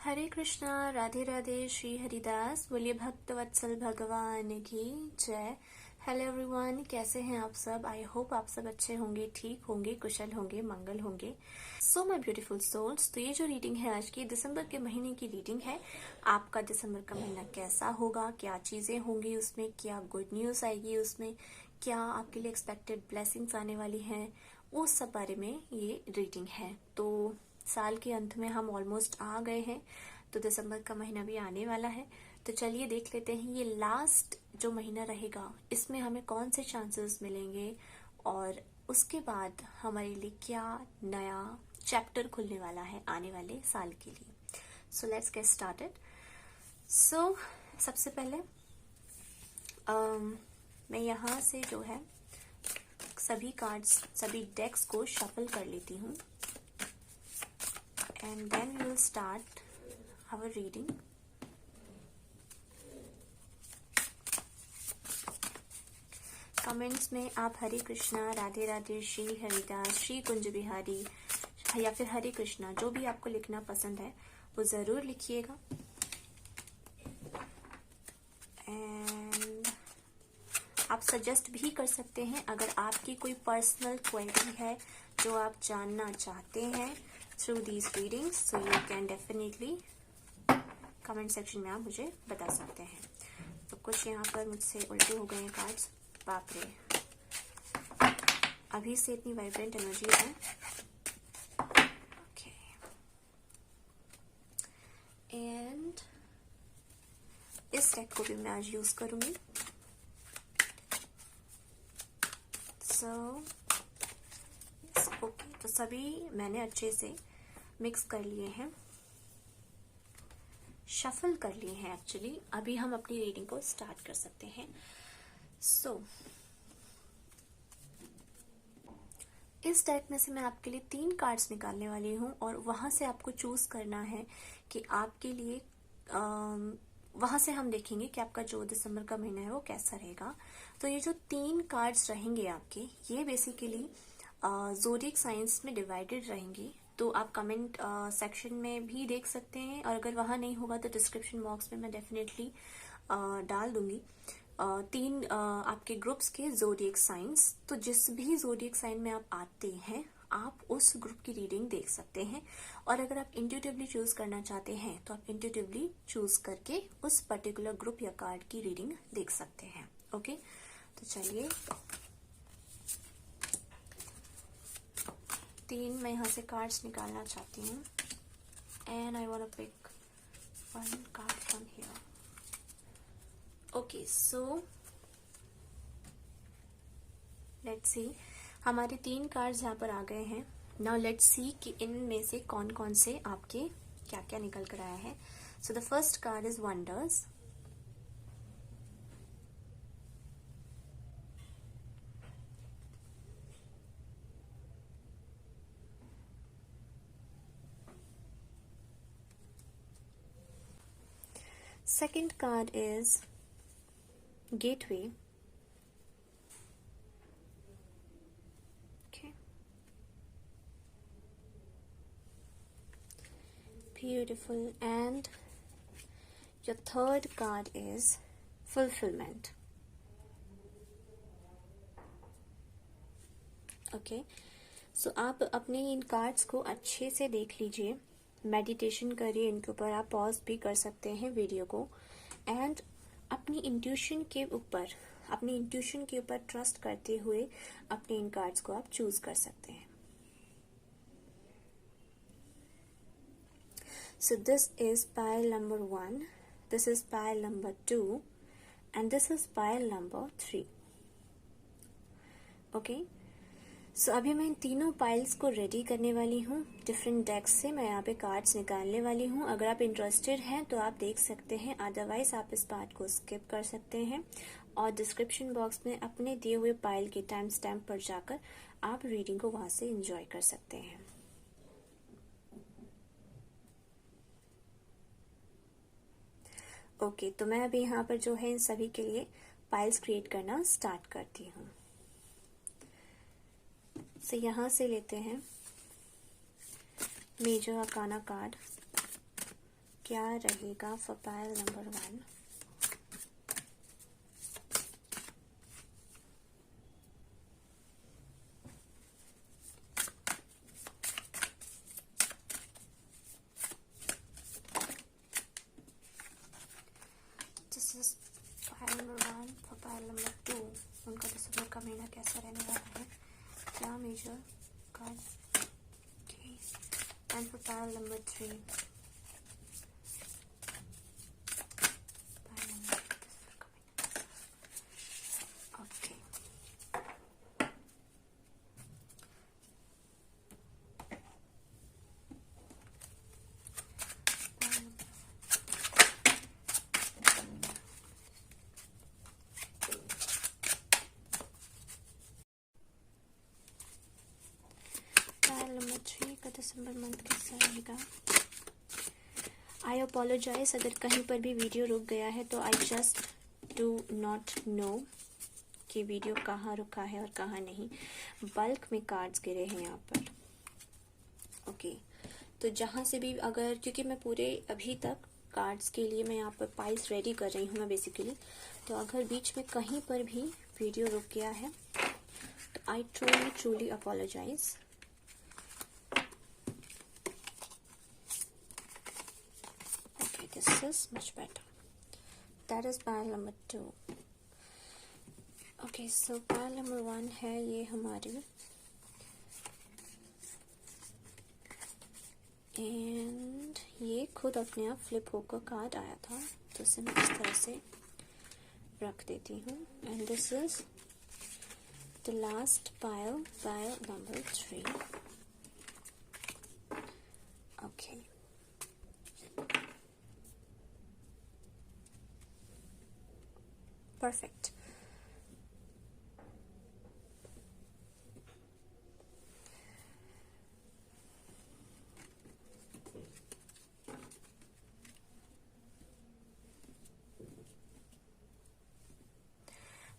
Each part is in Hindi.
हरे कृष्णा, राधे राधे, श्री हरिदास। बोलिए भक्त वत्सल भगवान की जय। हेलो एवरीवन, कैसे हैं आप सब? आई होप आप सब अच्छे होंगे, ठीक होंगे, कुशल होंगे, मंगल होंगे। सो माय ब्यूटीफुल सोल्स, तो ये जो रीडिंग है आज की दिसंबर के महीने की रीडिंग है। आपका दिसंबर का महीना कैसा होगा, क्या चीजें होंगी उसमें, क्या गुड न्यूज आएगी उसमें, क्या आपके लिए एक्सपेक्टेड ब्लेसिंग्स आने वाली हैं, उस सब बारे में ये रीडिंग है। तो साल के अंत में हम ऑलमोस्ट आ गए हैं, तो दिसंबर का महीना भी आने वाला है। तो चलिए देख लेते हैं ये लास्ट जो महीना रहेगा इसमें हमें कौन से चांसेस मिलेंगे और उसके बाद हमारे लिए क्या नया चैप्टर खुलने वाला है आने वाले साल के लिए। So let's get started. So सबसे पहले मैं यहाँ से जो है सभी कार्ड्स, सभी डेक्स को शफल कर लेती हूँ and then we will start our reading. Comments में आप हरे कृष्णा, राधे राधे, श्री हरिदास, श्री कुंज बिहारी या फिर हरे कृष्णा, जो भी आपको लिखना पसंद है वो जरूर लिखिएगा। एंड आप सजेस्ट भी कर सकते हैं अगर आपकी कोई पर्सनल क्वेरी है जो आप जानना चाहते हैं through these readings, so you can definitely comment section में आप मुझे बता सकते हैं। तो कुछ यहाँ पर मुझसे उल्टे हो गए हैं कार्ड्स, बाप रे, अभी से इतनी वाइब्रेंट एनर्जी है। ओके, एंड इस डेक को भी मैं आज यूज करूंगी। सो ओके, तो सभी मैंने अच्छे से मिक्स कर लिए हैं, शफल कर लिए हैं एक्चुअली। अभी हम अपनी रीडिंग को स्टार्ट कर सकते हैं। सो इस डेक में से मैं आपके लिए 3 कार्ड्स निकालने वाली हूँ और वहां से आपको चूज करना है कि आपके लिए वहां से हम देखेंगे कि आपका जो दिसंबर का महीना है वो कैसा रहेगा। तो ये जो 3 कार्ड्स रहेंगे आपके, ये बेसिकली ज़ोडिएक साइंस में डिवाइडेड रहेंगे। तो आप कमेंट सेक्शन में भी देख सकते हैं और अगर वहां नहीं होगा तो डिस्क्रिप्शन बॉक्स में मैं डेफिनेटली डाल दूंगी 3 आपके ग्रुप्स के ज़ोडिएक साइंस। तो जिस भी ज़ोडिएक साइन में आप आते हैं आप उस ग्रुप की रीडिंग देख सकते हैं। और अगर आप इंट्यूटिवली चूज करना चाहते हैं तो आप इंट्यूटिवली चूज करके उस पर्टिकुलर ग्रुप या कार्ड की रीडिंग देख सकते हैं। ओके, तो चलिए 3 मैं यहाँ से कार्ड्स निकालना चाहती हूँ and I want to pick 1 card from here. Okay, so let's see, हमारे 3 कार्ड्स यहाँ पर आ गए हैं। नाउ लेट्स सी कि इनमें से कौन कौन से आपके क्या क्या निकल कर आया है। So the first card is wonders. Second card is Gateway. Okay. Beautiful. And your third card is Fulfillment. Okay. So आप अपने इन कार्ड्स को अच्छे से देख लीजिए, मेडिटेशन करिए इनके ऊपर। आप पॉज भी कर सकते हैं वीडियो को एंड अपनी इंट्यूशन के ऊपर ट्रस्ट करते हुए अपने इन कार्ड्स को आप चूज कर सकते हैं। So this is pile number 1, this is pile number 2 and this is pile number 3। Okay, so अभी मैं इन तीनों पाइल्स को रेडी करने वाली हूँ। डिफरेंट डेक्स से मैं यहाँ पे कार्ड्स निकालने वाली हूँ। अगर आप इंटरेस्टेड हैं तो आप देख सकते हैं, अदरवाइज आप इस पार्ट को स्किप कर सकते हैं और डिस्क्रिप्शन बॉक्स में अपने दिए हुए पाइल के टाइम स्टैम्प पर जाकर आप रीडिंग को वहां से एंजॉय कर सकते हैं। ओके, तो मैं अभी यहाँ पर जो है इन सभी के लिए पाइल्स क्रिएट करना स्टार्ट करती हूँ। तो यहां से लेते हैं मेजर आर्काना कार्ड, क्या रहेगा for pile number 1। This is pile number 1 for pile number 2। उनका दिसंबर का महीना कैसा रहने वाला है, क्या major card, and for pile number 3 number 3 का दिसंबर मंथ कैसा रहेगा। आई अपोलोजाइज अगर कहीं पर भी वीडियो रुक गया है तो I just do not know कि वीडियो कहाँ रुका है और कहाँ नहीं। बल्क में कार्ड्स गिरे हैं यहाँ पर। ओके तो जहाँ से भी अगर, क्योंकि मैं पूरे अभी तक कार्ड्स के लिए मैं यहाँ पर पाइल्स रेडी कर रही हूँ मैं बेसिकली, तो अगर बीच में कहीं पर भी वीडियो रुक गया है तो I truly apologise. This is much better. That is pile number 2. Okay, so pile number 1 है ये हमारी, and ये खुद अपने आप फ्लिप होकर कार्ड आया था, तो इसे मैं इस तरह से रख देती हूँ। And this is the last pile, pile number 3. Okay. Perfect.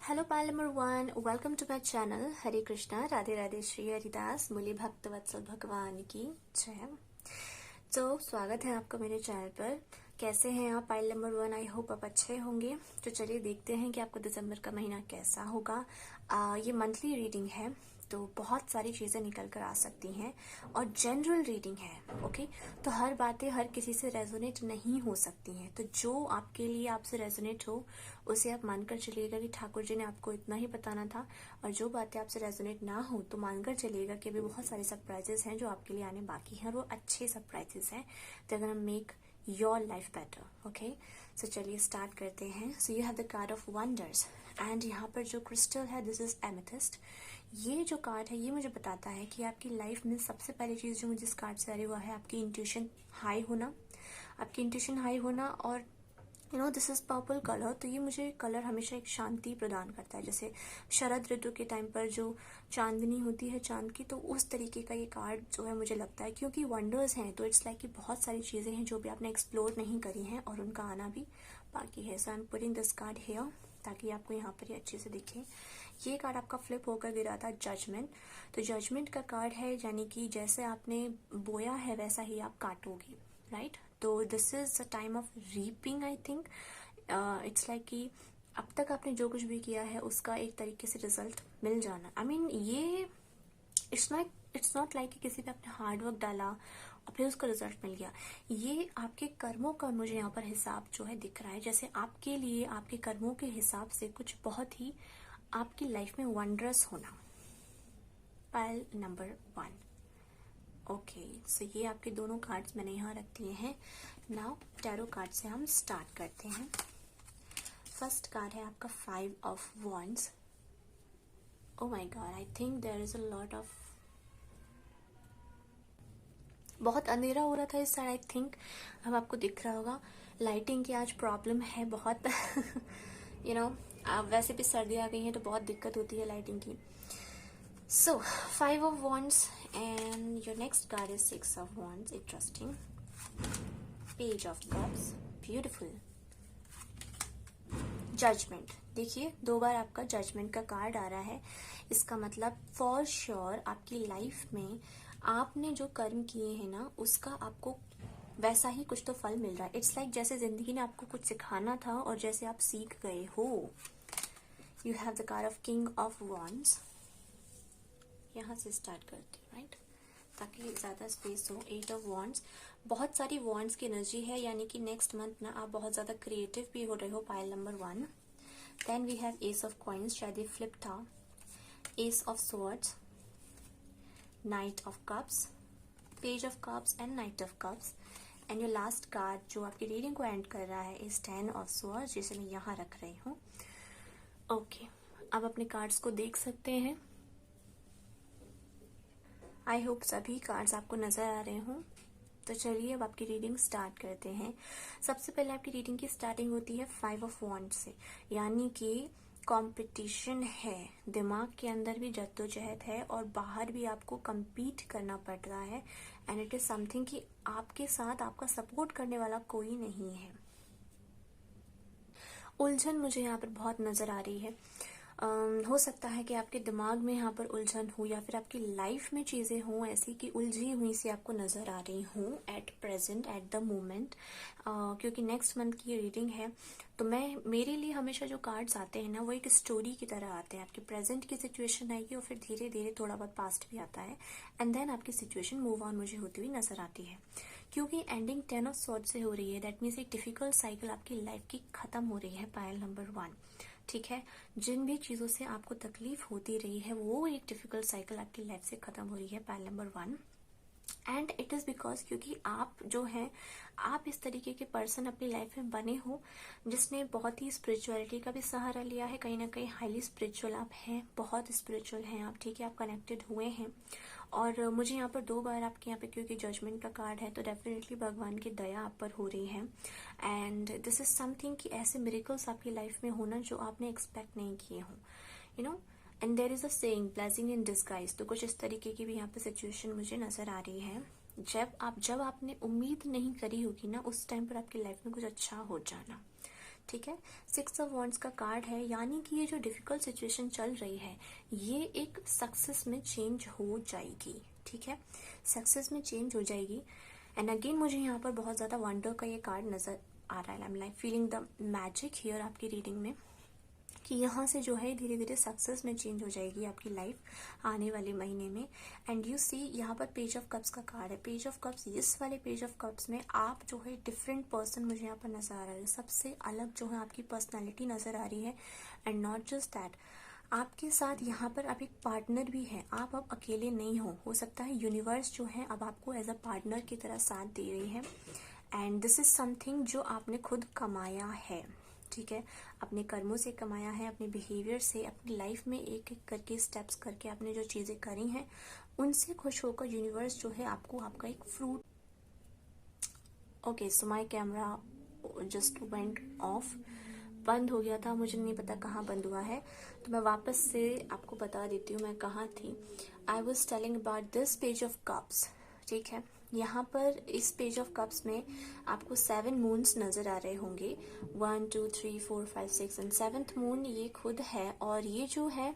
Hello pile number 1, welcome to my channel. Hare Krishna, Radhe Radhe, Shri Haridas, बोलिए भक्त वत्सल भगवान की जय। तो स्वागत है आपका मेरे चैनल पर। कैसे हैं आप पाइल नंबर 1? आई होप आप अच्छे होंगे। तो चलिए देखते हैं कि आपको दिसंबर का महीना कैसा होगा। ये मंथली रीडिंग है तो बहुत सारी चीज़ें निकल कर आ सकती हैं और जनरल रीडिंग है। ओके, तो हर बातें हर किसी से रेजोनेट नहीं हो सकती हैं, तो जो आपके लिए आपसे रेजोनेट हो उसे आप मानकर चलिएगा कि ठाकुर जी ने आपको इतना ही बताना था, और जो बातें आपसे रेजोनेट ना हो तो मानकर चलिएगा कि अभी बहुत सारे सरप्राइजेस हैं जो आपके लिए आने बाकी हैं, और वो अच्छे सरप्राइजेस हैं। तो अगर हम make your life better. Okay, so चलिए स्टार्ट करते हैं। So you have the card of wonders, एंड यहाँ पर जो क्रिस्टल है दिस इज एमेथिस्ट। ये जो कार्ड है ये मुझे बताता है कि आपकी लाइफ में सबसे पहली चीज़ जो मुझे इस कार्ड से आ रही हुआ है आपकी इंट्यूशन हाई होना, आपकी इंट्यूशन हाई होना। और दिस इज पर्पल कलर, तो ये मुझे कलर हमेशा एक शांति प्रदान करता है। जैसे शरद ऋतु के टाइम पर जो चांदनी होती है चांद की, तो उस तरीके का ये कार्ड जो है मुझे लगता है, क्योंकि वंडर्स हैं तो इट्स लाइक कि बहुत सारी चीज़ें हैं जो भी आपने एक्सप्लोर नहीं करी हैं और उनका आना भी बाकी है। So I am putting this card here ताकि आपको यहाँ पर ये अच्छे से दिखे। ये कार्ड आपका फ्लिप होकर गिरा था जजमेंट। तो जजमेंट का कार्ड है, यानी कि जैसे आपने बोया है वैसा ही आप काटोगे, राइट। तो this is a time of reaping. I think it's like कि अब तक आपने जो कुछ भी किया है उसका एक तरीके से रिजल्ट मिल जाना। आई मीन ये इट्स नॉट लाइक कि किसी पे आपने हार्ड वर्क डाला और फिर उसका रिजल्ट मिल गया। ये आपके कर्मों का मुझे यहाँ पर हिसाब जो है दिख रहा है। जैसे आपके लिए आपके कर्मों के हिसाब से कुछ बहुत ही आपकी लाइफ में वंडरस होना। Pile number 1। ओके, सो ये आपके दोनों कार्ड्स मैंने यहाँ रख दिए हैं। नाउ टैरो कार्ड से हम स्टार्ट करते हैं। फर्स्ट कार्ड है आपका 5 of wands. Oh my God, I think there is a lot of, बहुत अंधेरा हो रहा था इस साइड। आई थिंक अब आपको दिख रहा होगा। लाइटिंग की आज प्रॉब्लम है बहुत। अब वैसे भी सर्दी आ गई है तो बहुत दिक्कत होती है लाइटिंग की। So 5 of wands and your next card is 6 of wands. Interesting. Page of cups, beautiful. Judgement, देखिए 2 बार आपका जजमेंट का कार्ड आ रहा है। इसका मतलब फॉर श्योर आपकी लाइफ में आपने जो कर्म किए हैं ना उसका आपको वैसा ही कुछ तो फल मिल रहा है। इट्स लाइक जैसे जिंदगी ने आपको कुछ सिखाना था और जैसे आप सीख गए हो। You have the card of king of wands. यहाँ से स्टार्ट करते हैं, राइट, ताकि ज्यादा स्पेस हो। 8 ऑफ वॉन्ड्स, बहुत सारी वॉन्ड्स की एनर्जी है, यानी कि नेक्स्ट मंथ ना आप बहुत ज्यादा क्रिएटिव भी हो रहे हो, pile number 1। Then we have ace of coins, शायद ये फ्लिप था। Ace of swords, knight of cups, page of cups and knight of cups. And your last card जो आपकी रीडिंग को एंड कर रहा है इज 10 ऑफ स्वॉर्ड्स, जिसे मैं यहाँ रख रही हूँ। ओके, अब अपने कार्ड्स को देख सकते हैं। आई होप सभी कार्ड्स आपको नजर आ रहे हों। तो चलिए अब आपकी रीडिंग स्टार्ट करते हैं। सबसे पहले आपकी रीडिंग की स्टार्टिंग होती है 5 ऑफ वॉन्ड्स से, यानी कि कंपटीशन है, दिमाग के अंदर भी जद्दोजहद है और बाहर भी आपको compete करना पड़ रहा है। एंड इट इज समथिंग कि आपके साथ आपका सपोर्ट करने वाला कोई नहीं है। उलझन मुझे यहाँ पर बहुत नजर आ रही है। हो सकता है कि आपके दिमाग में यहाँ पर उलझन हो, या फिर आपकी लाइफ में चीजें हों ऐसी कि उलझी हुई सी आपको नजर आ रही हों at present, at the moment. क्योंकि नेक्स्ट मंथ की ये रीडिंग है, तो मेरे लिए हमेशा जो कार्ड्स आते हैं ना, वो एक स्टोरी की तरह आते हैं। आपकी प्रेजेंट की सिचुएशन आएगी और फिर धीरे धीरे थोड़ा बहुत पास्ट भी आता है, एंड देन आपकी सिचुएशन मूव ऑन मुझे होती हुई नजर आती है। क्योंकि एंडिंग 10 ऑफ स्वॉर्ड्स से हो रही है, दैट मीन्स एक डिफिकल्ट साइकिल आपकी लाइफ की खत्म हो रही है, पाइल नंबर 1। ठीक है, जिन भी चीजों से आपको तकलीफ होती रही है वो एक डिफिकल्ट साइकिल आपकी लाइफ से खत्म हो रही है, pile number 1। And it is because क्योंकि आप जो है, आप इस तरीके के पर्सन अपनी लाइफ में बने हो जिसने बहुत ही स्पिरिचुअलिटी का भी सहारा लिया है। कहीं ना कहीं हाईली स्पिरिचुअल आप हैं, बहुत स्पिरिचुअल हैं आप, ठीक है, आप कनेक्टेड हुए हैं। और मुझे यहाँ पर 2 बार आपके यहाँ पे क्योंकि जजमेंट का कार्ड है, तो डेफिनेटली भगवान की दया आप पर हो रही है। एंड दिस इज समथिंग कि ऐसे मिरेकल्स आपकी लाइफ में होना जो आपने एक्सपेक्ट नहीं किए हो, you know. And there is a saying, blessing in disguise. तो कुछ इस तरीके की भी यहाँ पे सिचुएशन मुझे नजर आ रही है। जब आपने उम्मीद नहीं करी होगी ना, उस टाइम पर आपकी लाइफ में कुछ अच्छा हो जाना। ठीक है, 6 ऑफ वॉन्ड्स का कार्ड है, यानी कि ये जो डिफिकल्ट सिचुएशन चल रही है ये एक सक्सेस में चेंज हो जाएगी। ठीक है, सक्सेस में चेंज हो जाएगी। एंड अगेन मुझे यहाँ पर बहुत ज्यादा वंडर का ये कार्ड नजर आ रहा है। I am like feeling the magic here आपकी रीडिंग में, कि यहाँ से जो है धीरे धीरे सक्सेस में चेंज हो जाएगी आपकी लाइफ आने वाले महीने में। एंड यू सी यहाँ पर पेज ऑफ कप्स का कार्ड है। पेज ऑफ कप्स, इस वाले पेज ऑफ कप्स में आप जो है डिफरेंट पर्सन मुझे यहाँ पर नजर आ रहा है, सबसे अलग जो है आपकी पर्सनालिटी नजर आ रही है। एंड नॉट जस्ट दैट, आपके साथ यहाँ पर अब एक पार्टनर भी है, आप अब अकेले नहीं हो सकता है यूनिवर्स जो है अब आपको एज अ पार्टनर की तरह साथ दे रही है। एंड दिस इज समथिंग जो आपने खुद कमाया है, ठीक है, अपने कर्मों से कमाया है, अपने बिहेवियर से, अपनी लाइफ में एक एक करके स्टेप्स करके आपने जो चीजें करी हैं उनसे खुश होकर यूनिवर्स जो है आपको आपका एक fruit. Okay, so my camera just went of, बंद हो गया था, मुझे नहीं पता कहाँ बंद हुआ है, तो मैं वापस से आपको बता देती हूँ मैं कहाँ थी। I was telling about this page of cups. ठीक है, यहाँ पर इस पेज ऑफ कप्स में आपको 7 मून्स नजर आ रहे होंगे, 1 2 3 4 5 6 एंड 7th मून ये खुद है। और ये जो है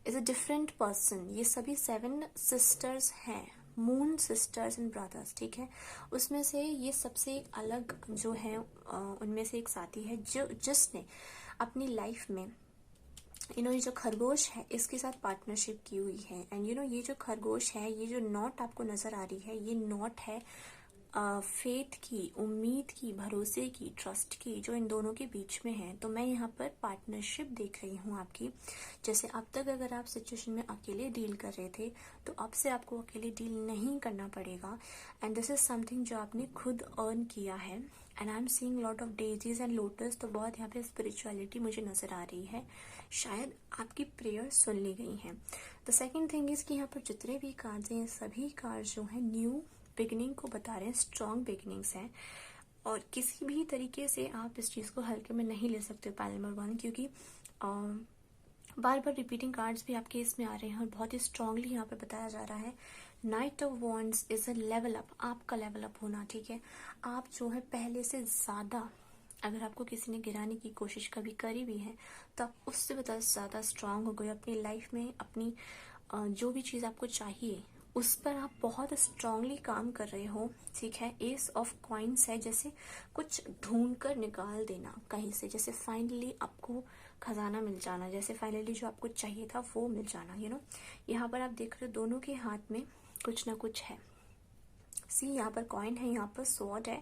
इज अ डिफरेंट पर्सन। ये सभी 7 सिस्टर्स हैं, मून सिस्टर्स एंड ब्रदर्स। ठीक है, उसमें से ये सबसे अलग जो है उनमें से एक साथी है जो जिसने अपनी लाइफ में ये जो खरगोश है इसके साथ पार्टनरशिप की हुई है। एंड ये जो खरगोश है, ये जो नॉट आपको नजर आ रही है, ये नॉट है फेथ की, उम्मीद की, भरोसे की, ट्रस्ट की, जो इन दोनों के बीच में है। तो मैं यहाँ पर पार्टनरशिप देख रही हूँ आपकी। जैसे अब तक अगर आप सिचुएशन में अकेले डील कर रहे थे, तो अब से आपको अकेले डील नहीं करना पड़ेगा। एंड दिस इज समथिंग जो आपने खुद अर्न किया है। And I am seeing lot of daisies and lotus, तो बहुत यहाँ पे स्पिरिचुअलिटी मुझे नजर आ रही है। शायद आपकी प्रेयर सुन ली गई है। द सेकेंड थिंग इज कि यहाँ पर जितने भी कार्ड्स हैं, सभी कार्ड्स जो हैं न्यू बिगिनिंग को बता रहे हैं, स्ट्रॉन्ग बिगिनिंग्स हैं। और किसी भी तरीके से आप इस चीज को हल्के में नहीं ले सकते पाइल नंबर 1, क्योंकि बार बार रिपीटिंग कार्ड्स भी आपके इसमें आ रहे हैं और बहुत ही स्ट्रांगली यहाँ पे बताया जा रहा है। Night of wands is a level up, आपका लेवल अप होना। ठीक है, आप जो है पहले से ज्यादा, अगर आपको किसी ने गिराने की कोशिश कभी करी भी है तो आप उससे ज्यादा स्ट्रांग हो गए अपनी लाइफ में। अपनी जो भी चीज आपको चाहिए उस पर आप बहुत स्ट्रांगली काम कर रहे हो, ठीक है। एस ऑफ कॉइन्स है, जैसे कुछ ढूंढ कर निकाल देना कहीं से, जैसे फाइनली आपको खजाना मिल जाना, जैसे फाइनली जो आपको चाहिए था वो मिल जाना, यहाँ पर आप देख रहे हो दोनों के हाथ में कुछ ना कुछ है। सी, यहाँ पर कॉइन है, यहाँ पर स्वॉर्ड है,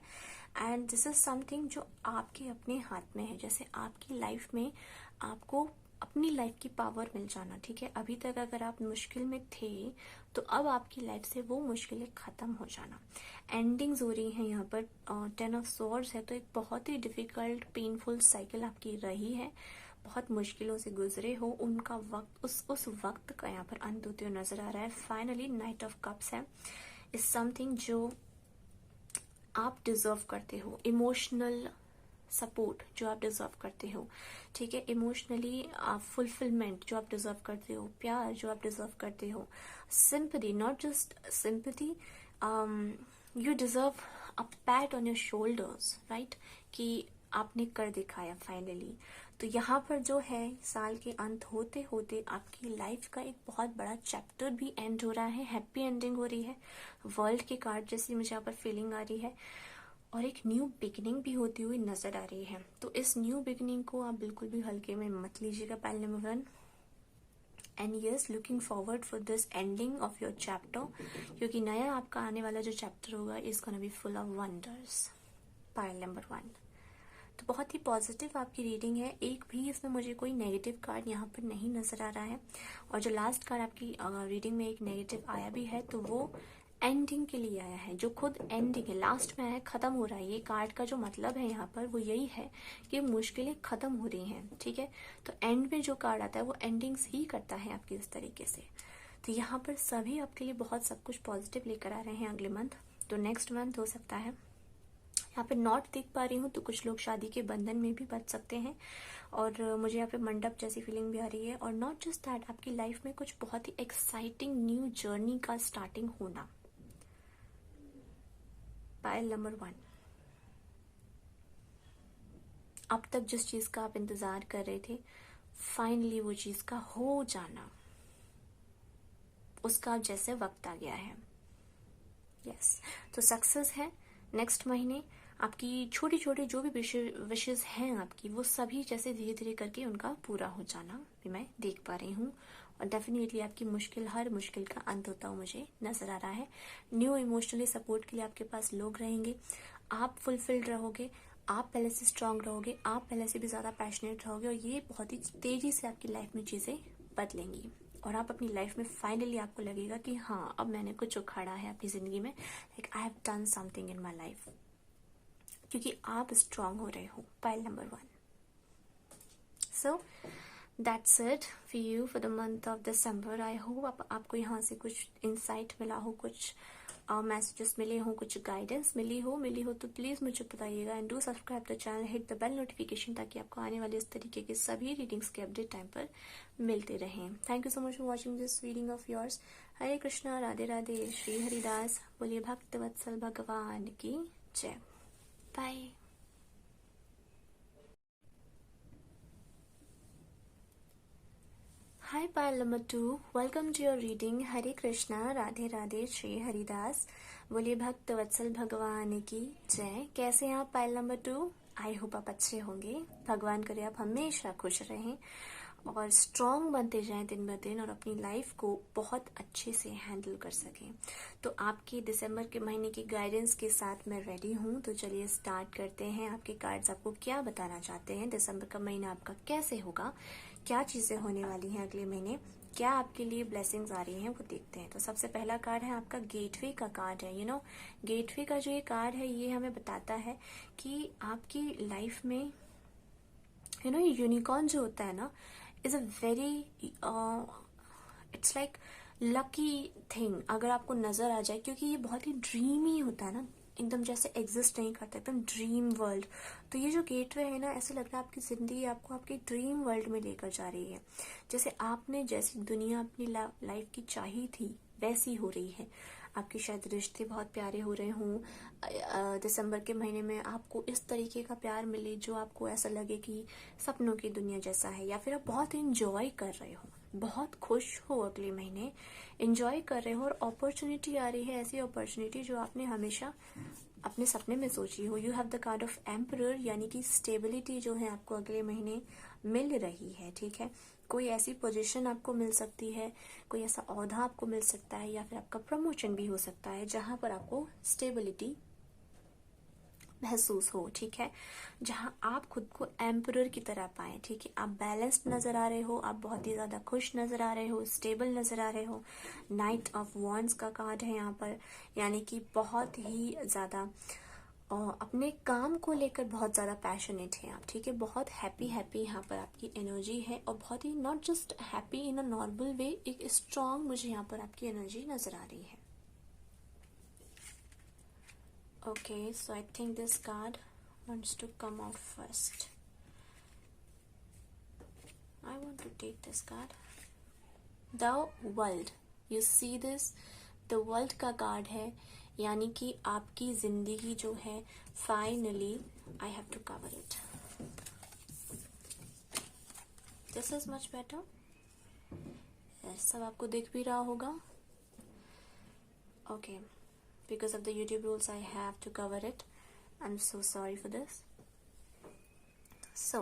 एंड दिस इज समथिंग जो आपके अपने हाथ में है, जैसे आपकी लाइफ में आपको अपनी लाइफ की पावर मिल जाना, ठीक है। अभी तक अगर आप मुश्किल में थे तो अब आपकी लाइफ से वो मुश्किलें खत्म हो जाना, एंडिंग्स हो रही हैं यहाँ पर। 10 ऑफ स्वॉर्ड्स है, तो एक बहुत ही डिफिकल्ट पेनफुल साइकिल आपकी रही है, बहुत मुश्किलों से गुजरे हो, उनका वक्त उस वक्त का यहाँ पर अंत होते हुए नजर आ रहा है। फाइनली नाइट ऑफ कप्स है, इज समथिंग जो आप डिजर्व करते हो, इमोशनल सपोर्ट जो आप डिजर्व करते हो, ठीक है। इमोशनली फुलफिलमेंट जो आप डिजर्व करते हो, प्यार जो आप डिजर्व करते हो, sympathy, not just sympathy, you deserve a PAT on your shoulders, right, कि आपने कर दिखाया फाइनली। तो यहाँ पर जो है साल के अंत होते होते आपकी लाइफ का एक बहुत बड़ा चैप्टर भी एंड हो रहा है, हैप्पी एंडिंग हो रही है। वर्ल्ड के कार्ड जैसी मुझे यहाँ पर फीलिंग आ रही है, और एक न्यू बिगिनिंग भी होती हुई नजर आ रही है। तो इस न्यू बिगिनिंग को आप बिल्कुल भी हल्के में मत लीजिएगा, pile number 1। And yes, looking forward for this ending of your chapter, क्योंकि नया आपका आने वाला जो चैप्टर होगा is gonna be full of wonders, pile number 1। तो बहुत ही पॉजिटिव आपकी रीडिंग है, एक भी इसमें मुझे कोई नेगेटिव कार्ड यहाँ पर नहीं नजर आ रहा है। और जो लास्ट कार्ड आपकी रीडिंग में एक नेगेटिव आया भी है तो वो एंडिंग के लिए आया है, जो खुद एंडिंग है, लास्ट में आया है, खत्म हो रहा है। ये कार्ड का जो मतलब है यहाँ पर वो यही है कि मुश्किलें खत्म हो रही हैं, ठीक है। तो एंड में जो कार्ड आता है वो एंडिंग्स ही करता है आपकी इस तरीके से। तो यहाँ पर सभी आपके लिए बहुत सब कुछ पॉजिटिव लेकर आ रहे हैं अगले मंथ। तो नेक्स्ट मंथ हो सकता है, यहाँ पे नॉट देख पा रही हूँ, तो कुछ लोग शादी के बंधन में भी बच सकते हैं, और मुझे यहाँ पे मंडप जैसी फीलिंग भी आ रही है। और नॉट जस्ट दैट, आपकी लाइफ में कुछ बहुत ही एक्साइटिंग न्यू जर्नी का स्टार्टिंग होना, पाइल नंबर 1। अब तक जिस चीज का आप इंतजार कर रहे थे, फाइनली वो चीज का हो जाना, उसका अब जैसे वक्त आ गया है। यस, तो सक्सेस है नेक्स्ट महीने। आपकी छोटी छोटी जो भी विशेष हैं आपकी, वो सभी जैसे धीरे धीरे करके उनका पूरा हो जाना भी मैं देख पा रही हूँ। और डेफिनेटली आपकी मुश्किल, हर मुश्किल का अंत होता हुआ मुझे नजर आ रहा है। न्यू इमोशनली सपोर्ट के लिए आपके पास लोग रहेंगे, आप फुलफिल्ड रहोगे, आप पहले से स्ट्रांग रहोगे, आप पहले से भी ज्यादा पैशनेट रहोगे, और ये बहुत ही तेजी से आपकी लाइफ में चीजें बदलेंगी, और आप अपनी लाइफ में फाइनली आपको लगेगा कि हाँ, अब मैंने कुछ उखाड़ा है अपनी जिंदगी में, like I have done something in my life, क्योंकि आप स्ट्रांग हो रहे हो, pile number 1। So that's it for you for the month of December. I hope आपको यहाँ से कुछ इंसाइट मिला हो, कुछ मैसेजेस मिले हो, कुछ गाइडेंस मिली हो तो प्लीज मुझे बताइएगा। And do subscribe the channel, hit the bell notification, ताकि आपको आने वाले इस तरीके के सभी रीडिंग्स के अपडेट टाइम पर मिलते रहें। Thank you so much for watching this reading of yours. Hare Krishna, Radhe Radhe, Shri Haridas, बोलिए भक्त वत्सल भगवान की जय। Bye. Hi pile number 2, welcome to your reading। Hare Krishna, Radhe Radhe, Shri Haridas, बोलिए भक्त वत्सल भगवान की जय। कैसे हैं आप पाइल नंबर 2? आई होप आप अच्छे होंगे। भगवान करे आप हमेशा खुश रहें और स्ट्रांग बनते जाएं दिन ब दिन, और अपनी लाइफ को बहुत अच्छे से हैंडल कर सकें। तो आपके दिसंबर के महीने की गाइडेंस के साथ मैं रेडी हूँ। तो चलिए स्टार्ट करते हैं। आपके कार्ड्स आपको क्या बताना चाहते हैं, दिसंबर का महीना आपका कैसे होगा, क्या चीजें होने वाली हैं अगले महीने, क्या आपके लिए ब्लेसिंग्स आ रही हैं, वो देखते हैं। तो सबसे पहला कार्ड है आपका गेटवे का कार्ड है। गेटवे का जो ये कार्ड है, ये हमें बताता है कि आपकी लाइफ में यूनिकॉर्न जो होता है ना, is a very it's like lucky thing अगर आपको नजर आ जाए, क्योंकि ये बहुत ही ड्रीमी होता है ना, एकदम जैसे एग्जिस्ट नहीं करता, एकदम ड्रीम वर्ल्ड। तो ये जो गेटवे है ना, ऐसा लग रहा है आपकी जिंदगी आपको आपके ड्रीम वर्ल्ड में लेकर जा रही है। जैसी दुनिया अपनी लाइफ की चाही थी वैसी हो रही है। आपके शायद रिश्ते बहुत प्यारे हो रहे हों, दिसंबर के महीने में आपको इस तरीके का प्यार मिले जो आपको ऐसा लगे कि सपनों की दुनिया जैसा है, या फिर आप बहुत इंजॉय कर रहे हो बहुत खुश हो अगले महीने, एंजॉय कर रहे हो और अपॉर्चुनिटी आ रही है, ऐसी अपॉर्चुनिटी जो आपने हमेशा अपने सपने में सोची हो। You have the card of emperor, यानी कि स्टेबिलिटी जो है आपको अगले महीने मिल रही है। ठीक है, कोई ऐसी पोजीशन आपको मिल सकती है, कोई ऐसा ओहदा आपको मिल सकता है, या फिर आपका प्रमोशन भी हो सकता है जहां पर आपको स्टेबिलिटी महसूस हो। ठीक है, जहां आप खुद को एम्परर की तरह पाए। ठीक है, आप बैलेंस्ड नजर आ रहे हो, आप बहुत ही ज्यादा खुश नजर आ रहे हो, स्टेबल नजर आ रहे हो। नाइट ऑफ वॉन्ड्स का कार्ड है यहाँ पर, यानी कि बहुत ही ज्यादा अपने काम को लेकर बहुत ज्यादा पैशनेट है आप। ठीक है, बहुत हैप्पी हैप्पी यहाँ पर आपकी एनर्जी है, और बहुत ही not just happy in a normal way, एक स्ट्रांग मुझे यहाँ पर आपकी एनर्जी नजर आ रही है। Okay, so I think this card wants to come off first. I want to take this card. The World. You see this? The World का कार्ड है, यानी कि आपकी जिंदगी जो है finally, I have to cover it. This is much better. Yes, सब आपको दिख भी रहा होगा. Okay. Because of the YouTube rules, I have to cover it. I'm so sorry for this. So,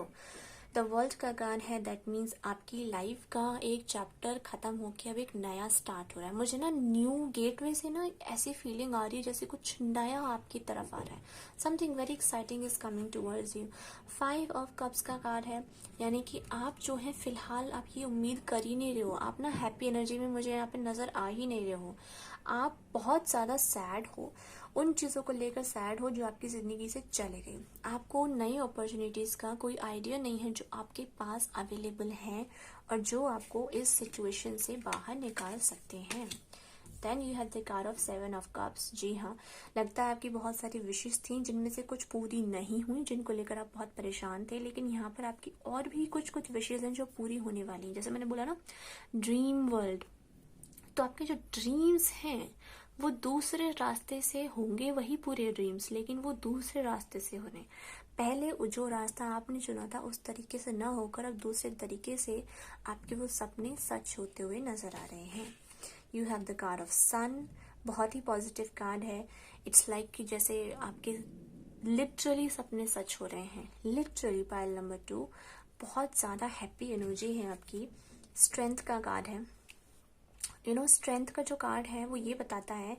the world का कार्ड है, दैट मीन्स आपकी लाइफ का एक चैप्टर खत्म होके अब एक नया स्टार्ट हो रहा है। मुझे ना न्यू गेटवे से ना ऐसी फीलिंग आ रही है जैसे कुछ नया आपकी तरफ आ रहा है। Something very exciting is coming towards you. 5 of cups का कार्ड है, यानी कि आप जो है फिलहाल आप ये उम्मीद कर ही नहीं रहे हो, आप ना हैप्पी एनर्जी में मुझे यहाँ पे नजर आ ही नहीं रहे हो। आप बहुत ज्यादा सैड हो, उन चीजों को लेकर सैड हो जो आपकी जिंदगी से चले गई। आपको नई अपॉर्चुनिटीज का कोई आइडिया नहीं है जो आपके पास अवेलेबल है और जो आपको इस सिचुएशन से बाहर निकाल सकते हैं। Then you have the card of 7 of cups. जी हाँ, लगता है आपकी बहुत सारी विशेष थी जिनमें से कुछ पूरी नहीं हुई, जिनको लेकर आप बहुत परेशान थे, लेकिन यहाँ पर आपकी और भी कुछ विशेष हैं जो पूरी होने वाली हैं। जैसे मैंने बोला ना, ड्रीम वर्ल्ड, तो आपके जो ड्रीम्स हैं वो दूसरे रास्ते से होंगे, वही पूरे ड्रीम्स, लेकिन वो दूसरे रास्ते से होने। पहले जो रास्ता आपने चुना था उस तरीके से ना होकर अब दूसरे तरीके से आपके वो सपने सच होते हुए नजर आ रहे हैं। You have the card of sun, बहुत ही पॉजिटिव कार्ड है। इट्स लाइक कि जैसे आपके लिटरली सपने सच हो रहे हैं, लिटरली। पाइल नंबर 2, बहुत ज्यादा हैप्पी एनर्जी है आपकी। स्ट्रेंथ का कार्ड है। स्ट्रेंथ का जो कार्ड है वो ये बताता है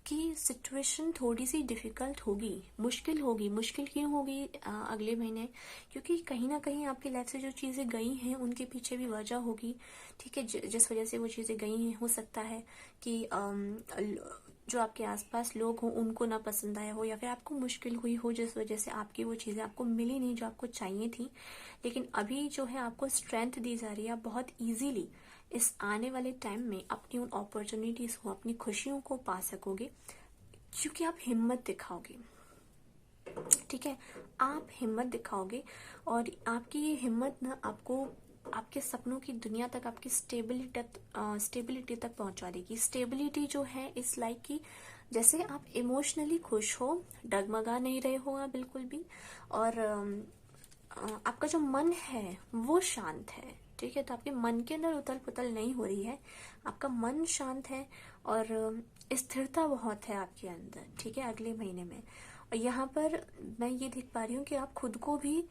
कि सिचुएशन थोड़ी सी डिफिकल्ट होगी, मुश्किल होगी। मुश्किल क्यों होगी अगले महीने? क्योंकि कहीं ना कहीं आपकी लाइफ से जो चीजें गई हैं उनके पीछे भी वजह होगी। ठीक है, जिस वजह से वो चीजें गई हैं, हो सकता है कि जो आपके आसपास लोग हों उनको ना पसंद आया हो, या फिर आपको मुश्किल हुई हो जिस वजह से आपकी वो चीजें आपको मिली नहीं जो आपको चाहिए थी। लेकिन अभी जो है आपको स्ट्रेंथ दी जा रही है, आप बहुत इजीली इस आने वाले टाइम में अपनी उन अपॉर्चुनिटीज को, अपनी खुशियों को पा सकोगे, क्योंकि आप हिम्मत दिखाओगे। ठीक है, आप हिम्मत दिखाओगे और आपकी ये हिम्मत ना आपको आपके सपनों की दुनिया तक, आपकी स्टेबिलिटी तक पहुंचा देगी। स्टेबिलिटी जो है इस लाइक की जैसे आप इमोशनली खुश हो, डगमगा नहीं रहे हो आप बिल्कुल भी, और आपका जो मन है वो शांत है। ठीक है, तो आपके मन के अंदर उथल पुथल नहीं हो रही है, आपका मन शांत है और स्थिरता बहुत है आपके अंदर। ठीक है, अगले महीने में। और यहाँ पर मैं ये देख पा रही हूँ कि आप खुद को भी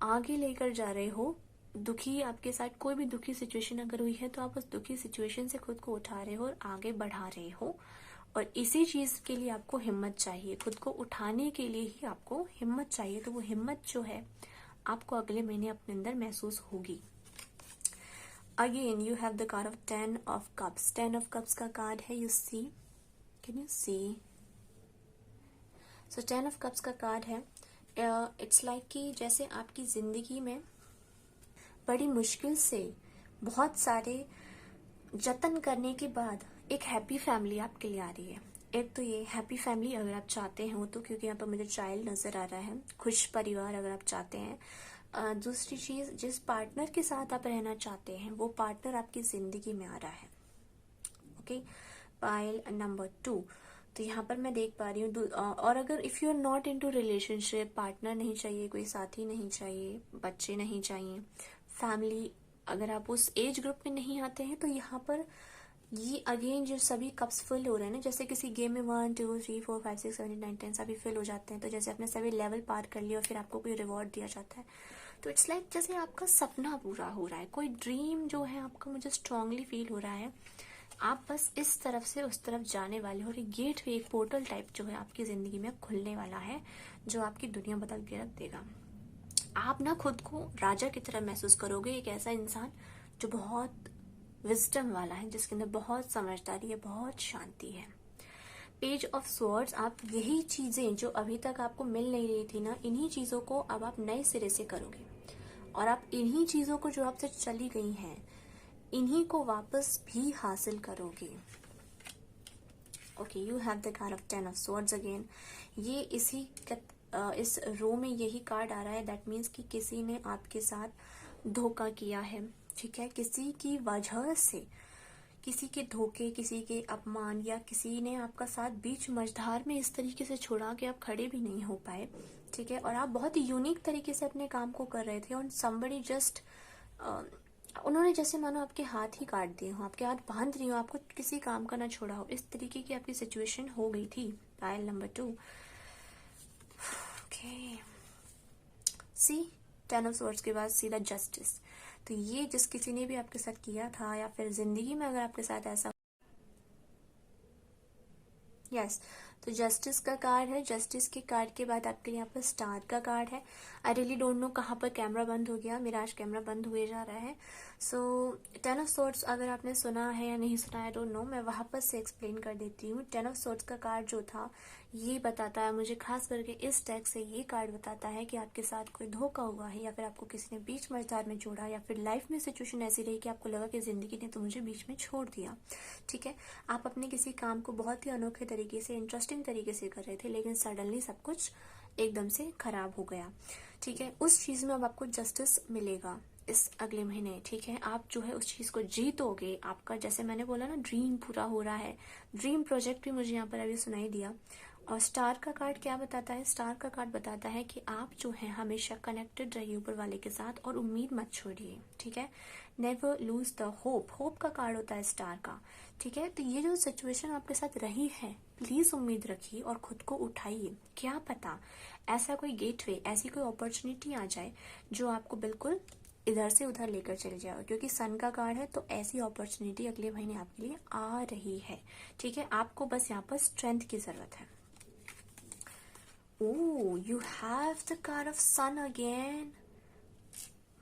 आगे लेकर जा रहे हो। दुखी, आपके साथ कोई भी दुखी सिचुएशन अगर हुई है तो आप उस दुखी सिचुएशन से खुद को उठा रहे हो और आगे बढ़ा रहे हो, और इसी चीज के लिए आपको हिम्मत चाहिए, खुद को उठाने के लिए ही आपको हिम्मत चाहिए। तो वो हिम्मत जो है आपको अगले महीने अपने अंदर महसूस होगी। Again you have the card of 10 of cups. 10 of cups का कार्ड है, you see, can you see? So 10 of cups का कार्ड है, इट्स लाइक कि जैसे आपकी जिंदगी में बड़ी मुश्किल से बहुत सारे जतन करने के बाद एक हैप्पी फैमिली आपके लिए आ रही है। एक तो ये हैप्पी फैमिली अगर आप चाहते हो तो, क्योंकि यहाँ पर मुझे चाइल्ड नजर आ रहा है, खुश परिवार अगर आप चाहते हैं। दूसरी चीज, जिस पार्टनर के साथ आप रहना चाहते हैं वो पार्टनर आपकी जिंदगी में आ रहा है। ओके, पाइल नंबर 2, तो यहाँ पर मैं देख पा रही हूँ। और अगर if you are not into relationship, partner नहीं चाहिए, कोई साथी नहीं चाहिए, बच्चे नहीं चाहिए, फैमिली अगर आप उस एज ग्रुप में नहीं आते हैं तो यहाँ पर ये अगेन जो सभी कप्स फिल हो रहे हैं ना, जैसे किसी गेम में 1 2 3 4 5 6 7 8 9 10 सभी फिल हो जाते हैं, तो जैसे आपने सभी लेवल पार कर लिया और फिर आपको कोई रिवॉर्ड दिया जाता है, तो इट्स लाइक जैसे आपका सपना पूरा हो रहा है, कोई ड्रीम जो है आपका, मुझे स्ट्रांगली फील हो रहा है। आप बस इस तरफ से उस तरफ जाने वाले हो, और एक गेट वे, एक पोर्टल टाइप जो है आपकी जिंदगी में खुलने वाला है, जो आपकी दुनिया बदल के रख देगा। आप ना खुद को राजा की तरह महसूस करोगे, एक ऐसा इंसान जो बहुत विजडम वाला है, जिसके अंदर बहुत समझदारी है, बहुत शांति है। पेज ऑफ स्वॉर्ड्स, आप यही चीजें जो अभी तक आपको मिल नहीं रही थी ना, इन्हीं चीजों को अब आप नए सिरे से करोगे, और आप इन्हीं चीजों को जो आपसे चली गई हैं, इन्हीं को वापस भी हासिल करोगे। Okay, you have the card of 10 of swords again. ये इस रो में यही कार्ड आ रहा है, दैट मीन्स कि किसी ने आपके साथ धोखा किया है, ठीक है, किसी की वजह से, किसी के धोखे, किसी के अपमान, या किसी ने आपका साथ बीच मझधार में इस तरीके से छोड़ा कि आप खड़े भी नहीं हो पाए, ठीक है, और आप बहुत ही यूनिक तरीके से अपने काम को कर रहे थे, और somebody जस्ट उन्होंने जैसे मानो आपके हाथ ही काट दिए हो, आपके हाथ बांध रही हो, आपको किसी काम का ना छोड़ा हो, इस तरीके की आपकी सिचुएशन हो गई थी। Pile number 2। Okay, see 10 of swords के बाद सीधा जस्टिस। तो ये जिस किसी ने भी आपके साथ किया था, या फिर जिंदगी में अगर आपके साथ ऐसा, यस, तो जस्टिस का कार्ड है। जस्टिस के कार्ड के बाद आपके लिए यहाँ पर स्टार का कार्ड है। आई रियली डोंट नो कहाँ पर कैमरा बंद हो गया, मेरा आज कैमरा बंद हुए जा रहा है। सो 10 ऑफ स्वॉर्ड्स अगर आपने सुना है या नहीं सुना, आई डोंट नो, मैं वहाँ पर से एक्सप्लेन कर देती हूँ। 10 ऑफ स्वॉर्ड्स का कार्ड जो था, ये बताता है मुझे, खास करके इस टैग से ये कार्ड बताता है कि आपके साथ कोई धोखा हुआ है, या फिर आपको किसी ने बीच मझधार में जोड़ा, या फिर लाइफ में सिचुएशन ऐसी रही कि आपको लगा कि जिंदगी ने तो मुझे बीच में छोड़ दिया, ठीक है। आप अपने किसी काम को बहुत ही अनोखे तरीके से, इंटरेस्टिंग तरीके से कर रहे थे, लेकिन सडनली सब कुछ एकदम से खराब हो गया, ठीक है। उस चीज में अब आपको जस्टिस मिलेगा इस अगले महीने, ठीक है। आप जो है उस चीज को जीतोगे। आपका, जैसे मैंने बोला ना, ड्रीम पूरा हो रहा है, ड्रीम प्रोजेक्ट भी मुझे यहाँ पर अभी सुनाई दिया। और स्टार का कार्ड क्या बताता है? स्टार का कार्ड बताता है कि आप जो है हमेशा कनेक्टेड रहिए ऊपर वाले के साथ, और उम्मीद मत छोड़िए, ठीक है। Never lose the hope. Hope का कार्ड होता है स्टार का, ठीक है। तो ये जो सिचुएशन आपके साथ रही है, प्लीज उम्मीद रखिए और खुद को उठाइए। क्या पता ऐसा कोई गेटवे, ऐसी कोई अपॉर्चुनिटी आ जाए जो आपको बिल्कुल इधर से उधर लेकर चले जाओ, क्योंकि सन का कार्ड है, तो ऐसी अपॉर्चुनिटी अगले महीने आपके लिए आ रही है, ठीक है। आपको बस यहाँ पर स्ट्रेंथ की जरूरत है। Oh, you have the card of sun again.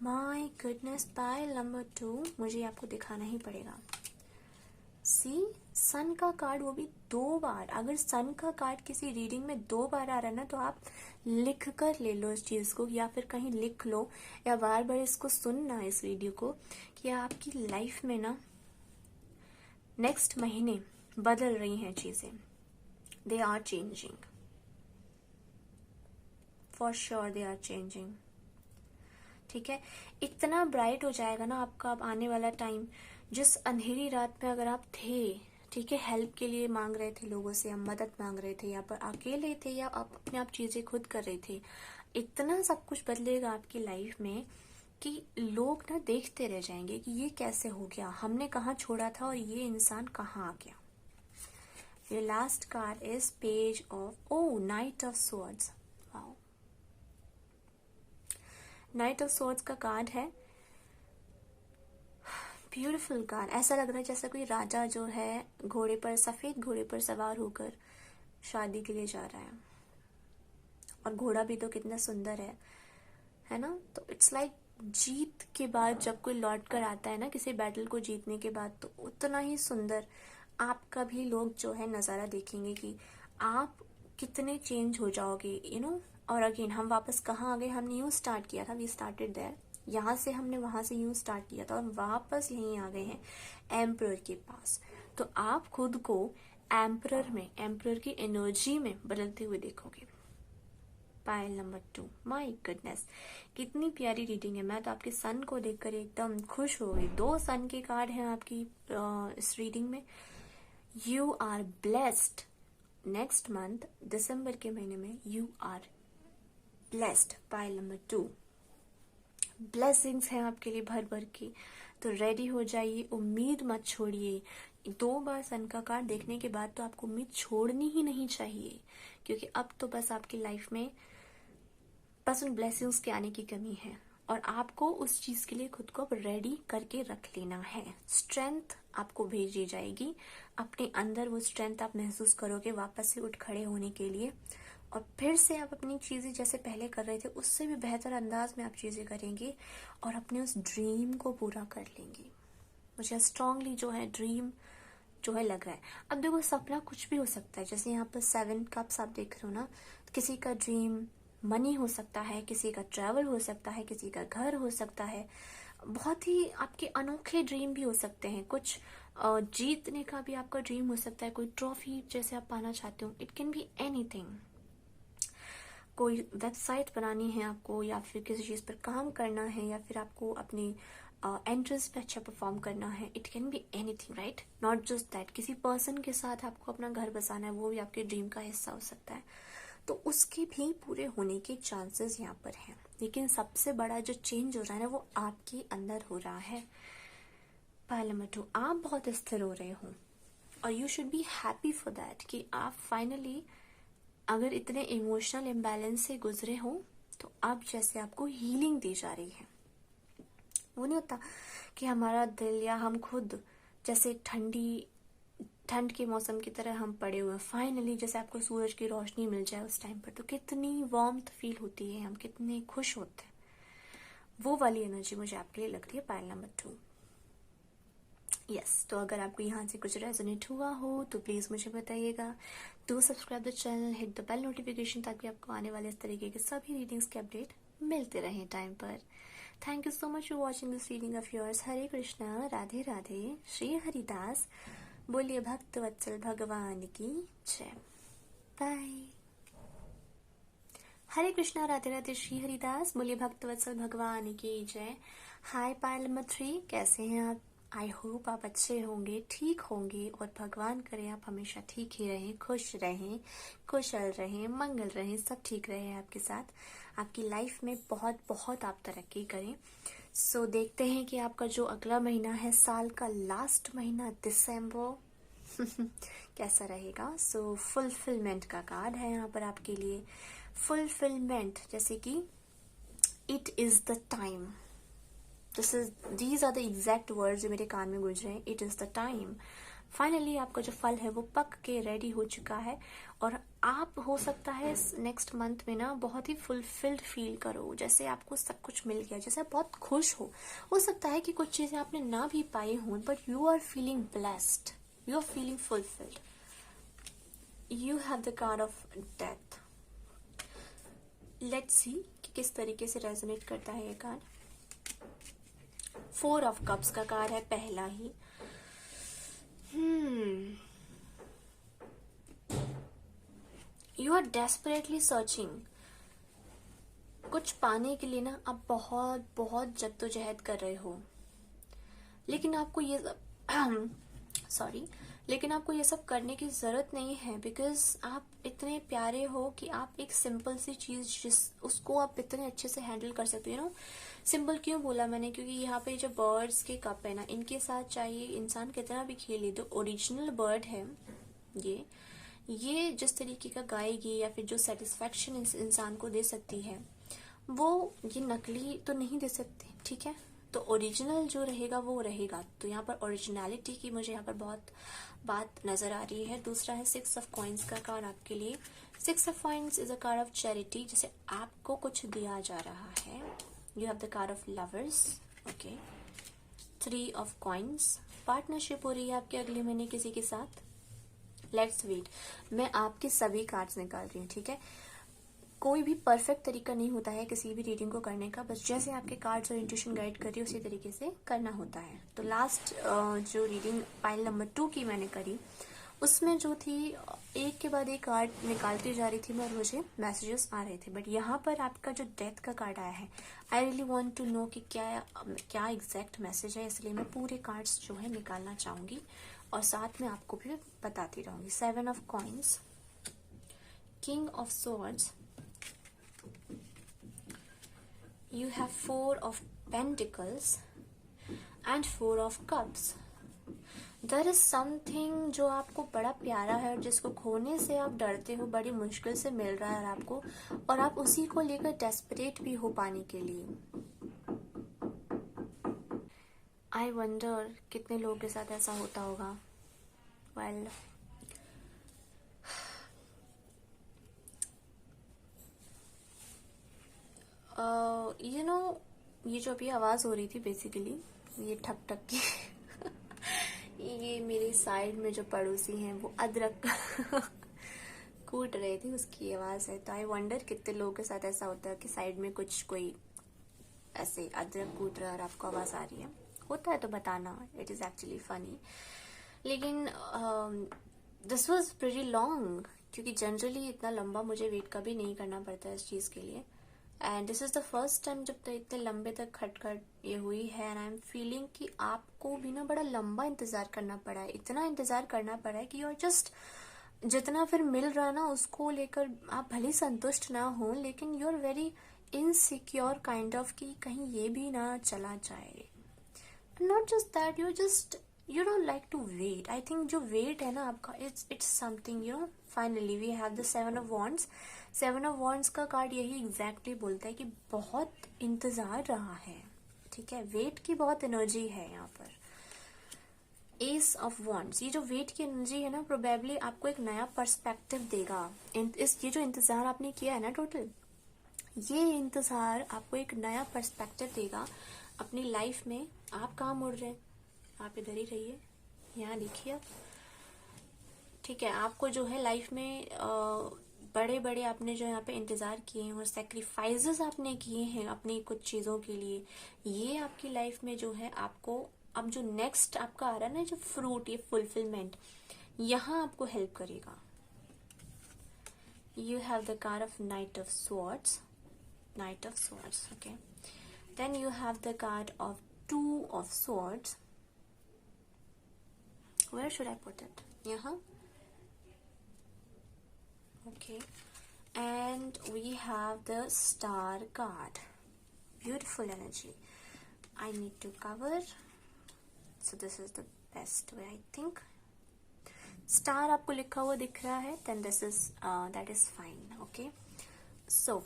My goodness, pile number 2 मुझे आपको दिखाना ही पड़ेगा। सी सन का कार्ड, वो भी 2 बार। अगर सन का कार्ड किसी रीडिंग में 2 बार आ रहा है ना, तो आप लिख कर ले लो इस चीज को, या फिर कहीं लिख लो, या बार बार इसको सुनना इस वीडियो को, कि आपकी लाइफ में ना नेक्स्ट महीने बदल रही हैं चीजें। They are changing, for sure they are changing, ठीक है। इतना ब्राइट हो जाएगा ना आपका अब आने वाला टाइम। जिस अंधेरी रात में अगर आप थे, ठीक है, हेल्प के लिए मांग रहे थे लोगों से, या मदद मांग रहे थे, या पर अकेले थे, या आप अपने आप चीजें खुद कर रहे थे, इतना सब कुछ बदलेगा आपकी लाइफ में कि लोग ना देखते रह जाएंगे कि ये कैसे हो गया, हमने कहाँ छोड़ा था और ये इंसान कहाँ आ गया। Your last card is page of Knight of Swords. Wow. Knight of Swords का कार्ड है। Beautiful card. ऐसा लग रहा है जैसा कोई राजा जो है घोड़े पर, सफेद घोड़े पर सवार होकर शादी के लिए जा रहा है, और घोड़ा भी तो कितना सुंदर है ना। तो इट्स लाइक जीत के बाद जब कोई लौट कर आता है ना किसी बैटल को जीतने के बाद, तो उतना ही सुंदर आपका भी लोग जो है नजारा देखेंगे कि आप कितने चेंज हो जाओगे, यू नो। और अगेन हम वापस कहाँ आ गए? हमने यूं स्टार्ट किया था, वी स्टार्टेड देयर, यहाँ से हमने वहां से यूं स्टार्ट किया था, और वापस यहीं आ गए हैं एम्परर के पास। तो आप खुद को एम्परर में, एम्परर की एनर्जी में बदलते हुए देखोगे। पायल नंबर 2, माय गुडनेस, कितनी प्यारी रीडिंग है। मैं तो आपके सन को देखकर एकदम खुश हो गई। 2 सन के कार्ड हैं आपकी इस रीडिंग में। You are blessed. Next month दिसंबर के महीने में you are blessed. Pile number 2, blessings हैं आपके लिए भर भर की। तो रेडी हो जाइए, उम्मीद मत छोड़िए। 2 बार सन का कार्ड देखने के बाद तो आपको उम्मीद छोड़नी ही नहीं चाहिए, क्योंकि अब तो बस आपकी लाइफ में बस उन ब्लेसिंग्स के आने की कमी है, और आपको उस चीज के लिए खुद को रेडी करके रख लेना है। स्ट्रेंथ आपको भेजी जाएगी, अपने अंदर वो स्ट्रेंथ आप महसूस करोगे वापस से उठ खड़े होने के लिए, और फिर से आप अपनी चीजें जैसे पहले कर रहे थे उससे भी बेहतर अंदाज में आप चीजें करेंगे और अपने उस ड्रीम को पूरा कर लेंगे। मुझे स्ट्रांगली जो है ड्रीम जो है लग रहा है। अब देखो, सपना कुछ भी हो सकता है, जैसे यहाँ पर 7 कप्स आप देख रहे हो ना, किसी का ड्रीम मनी हो सकता है, किसी का ट्रैवल हो सकता है, किसी का घर हो सकता है, बहुत ही आपके अनोखे ड्रीम भी हो सकते हैं। कुछ जीतने का भी आपका ड्रीम हो सकता है, कोई ट्रॉफी जैसे आप पाना चाहते हो, इट कैन बी एनीथिंग। कोई वेबसाइट बनानी है आपको, या फिर किसी चीज पर काम करना है, या फिर आपको अपनी एंट्रेंस पे अच्छा परफॉर्म करना है, it can be anything, right? Not just that, किसी पर्सन के साथ आपको अपना घर बसाना है, वो भी आपके ड्रीम का हिस्सा हो सकता है। तो उसके भी पूरे होने के चांसेस यहाँ पर हैं। लेकिन सबसे बड़ा जो चेंज हो रहा है ना, वो आपके अंदर हो रहा है। पहले मटू, आप बहुत स्थिर हो रहे हो, और you should be happy for that कि आप फाइनली अगर इतने इमोशनल इम्बैलेंस से गुजरे हो, तो अब जैसे आपको हीलिंग दी जा रही है। वो नहीं होता कि हमारा दिल या हम खुद जैसे ठंड के मौसम की तरह हम पड़े हुए हैं, फाइनली जैसे आपको सूरज की रोशनी मिल जाए उस टाइम पर, तो कितनी वार्मथ फील होती है, हम कितने खुश होते हैं। वो वाली एनर्जी मुझे आपके लिए लग रही है पाइल नंबर 2। यस, तो अगर आपको यहाँ से कुछ रेजोनेट हुआ हो तो प्लीज मुझे बताइएगा। Do subscribe the channel, hit the bell notification, ताकि आपको आने वाले इस तरीके के सभी रीडिंग्स के अपडेट मिलते रहें टाइम पर। Thank you so much for watching this reading of yours. Hare Krishna, Radhe Radhe, Shri Haridas. बोलिए भक्त वत्सल भगवान की जय। बाय। हरे कृष्णा, राधे राधे, श्री हरिदास। बोलिए भक्त वत्सल भगवान की जय। हाय पायल नंबर 3, कैसे हैं आप? आई होप आप अच्छे होंगे, ठीक होंगे, और भगवान करे आप हमेशा ठीक ही रहें, खुश रहें, कुशल रहें, मंगल रहें, सब ठीक रहे आपके साथ। आपकी लाइफ में बहुत बहुत आप तरक्की करें। सो देखते हैं कि आपका जो अगला महीना है, साल का लास्ट महीना दिसंबर, कैसा रहेगा। सो फुलफिलमेंट का कार्ड है यहाँ पर आपके लिए। फुलफिलमेंट, जैसे कि it is the time, these are the exact words जो मेरे कान में गुज रहे हैं। It is the time, finally आपका जो फल है वो पक के रेडी हो चुका है, और आप हो सकता है नेक्स्ट मंथ में ना बहुत ही फुलफिल्ड फील करो, जैसे आपको सब कुछ मिल गया, जैसे आप बहुत खुश हो सकता है कि कुछ चीजें आपने ना भी पाई हों, but you are feeling blessed, you are feeling fulfilled. You have the card of death. Let's see कि किस तरीके से रेजोनेट करता है ये कार्ड। 4 ऑफ कप्स का कार्ड है पहला ही। यू आर डेस्परेटली सर्चिंग, कुछ पाने के लिए ना आप बहुत बहुत जद्दोजहद कर रहे हो, लेकिन आपको ये लेकिन आपको ये सब करने की जरूरत नहीं है, बिकॉज आप इतने प्यारे हो कि आप एक सिंपल सी चीज उसको आप इतने अच्छे से हैंडल कर सकते हो। सिंपल क्यों बोला मैंने, क्योंकि यहाँ पे जो बर्ड्स के कप है ना, इनके साथ चाहिए इंसान कितना भी खेले, तो ओरिजिनल बर्ड है ये जिस तरीके का गाएगी या फिर जो सेटिस्फेक्शन इंसान को दे सकती है, वो ये नकली तो नहीं दे सकती, ठीक है? तो ओरिजिनल जो रहेगा वो रहेगा। तो यहाँ पर ओरिजिनलिटी की मुझे यहाँ पर बहुत बात नजर आ रही है। दूसरा है 6 ऑफ कॉइंस का कार्ड आपके लिए। 6 of coins is a card of charity, जैसे आपको कुछ दिया जा रहा है। You have the card of lovers, okay. 3 of coins, partnership हो रही है आपके अगले महीने किसी के साथ। लेट्स वेट, मैं आपके सभी कार्ड्स निकाल रही हूँ, ठीक है? कोई भी परफेक्ट तरीका नहीं होता है किसी भी रीडिंग को करने का, बस जैसे आपके कार्ड्स और इंट्यूशन गाइड कर रही है उसी तरीके से करना होता है। तो लास्ट जो रीडिंग पाइल नंबर 2 की मैंने करी, उसमें जो थी एक के बाद एक कार्ड निकालती जा रही थी मैं, और मुझे मैसेजेस आ रहे थे, बट यहाँ पर आपका जो डेथ का कार्ड आया है, I really want to know कि क्या एग्जैक्ट मैसेज है, इसलिए मैं पूरे कार्ड्स जो है निकालना चाहूंगी और साथ में आपको भी बताती रहूंगी। 7 of coins, king of swords, You have 4 of Pentacles and 4 of Cups. There is something जो आपको बड़ा प्यारा है और जिसको खोने से आप डरते हो, बड़ी मुश्किल से मिल रहा है आपको, और आप उसी को लेकर डेस्परेट भी हो पाने के लिए. आई वंडर कितने लोगों के साथ ऐसा होता होगा. वेल, यू नो, ये जो अभी आवाज हो रही थी बेसिकली, ये ठक ठक की ये मेरे साइड में जो पड़ोसी हैं वो अदरक कूट रहे थे, उसकी आवाज है. तो आई वंडर कितने लोगों के साथ ऐसा होता है कि साइड में कुछ कोई ऐसे अदरक कूट रहा है और आपको आवाज आ रही है. होता है तो बताना, इट इज एक्चुअली फनी. लेकिन दिस वॉज प्रीटी लॉन्ग, क्योंकि जनरली इतना लंबा मुझे वेट कभी नहीं करना पड़ता है इस चीज के लिए. And this is the first time जब तक इतने लंबे तक खटखट ये हुई है. एंड आई एम फीलिंग कि आपको भी ना बड़ा लंबा इंतजार करना पड़ा है. इतना इंतजार करना पड़ा है कि यू आर जस्ट, जितना फिर मिल रहा है ना उसको लेकर आप भले संतुष्ट ना हो, लेकिन you are very insecure kind of कि कहीं ये भी ना चला जाए. Not just that, you don't like to wait. I think जो वेट है ना आपका, it's something, you know. Finally we have the 7 of wands. 7 of wands का कार्ड यही एग्जैक्टली बोलता है कि बहुत इंतजार रहा है. ठीक है, वेट की बहुत एनर्जी है यहाँ पर. एस ऑफ वॉन्ड्स, ये जो वेट की एनर्जी है ना, प्रोबेबली आपको एक नया पर्सपेक्टिव देगा. ये जो इंतजार आपने किया है ना टोटल, ये इंतजार आपको एक नया पर्सपेक्टिव देगा अपनी लाइफ में. आप कहाँ मुड़ रहे हैं? आप इधर ही रहिए, यहाँ देखिए आप. ठीक है, आपको जो है लाइफ में बड़े बड़े आपने जो यहाँ पे इंतजार किए हैं और सेक्रीफाइसेस आपने किए हैं अपनी कुछ चीजों के लिए, ये आपकी लाइफ में जो है आपको अब जो नेक्स्ट आपका आ रहा है ना, जो फ्रूट, ये फुलफिलमेंट, यहाँ आपको हेल्प करेगा. You have the card of knight of swords. Knight of swords, okay. Then you have the card of 2 of swords. Where should I put it? यहाँ. Okay, and we have the star card. Beautiful energy. I need to cover, so this is the best way I think. Star आपको लिखा हुआ दिख रहा है, then this is that is fine. Okay, so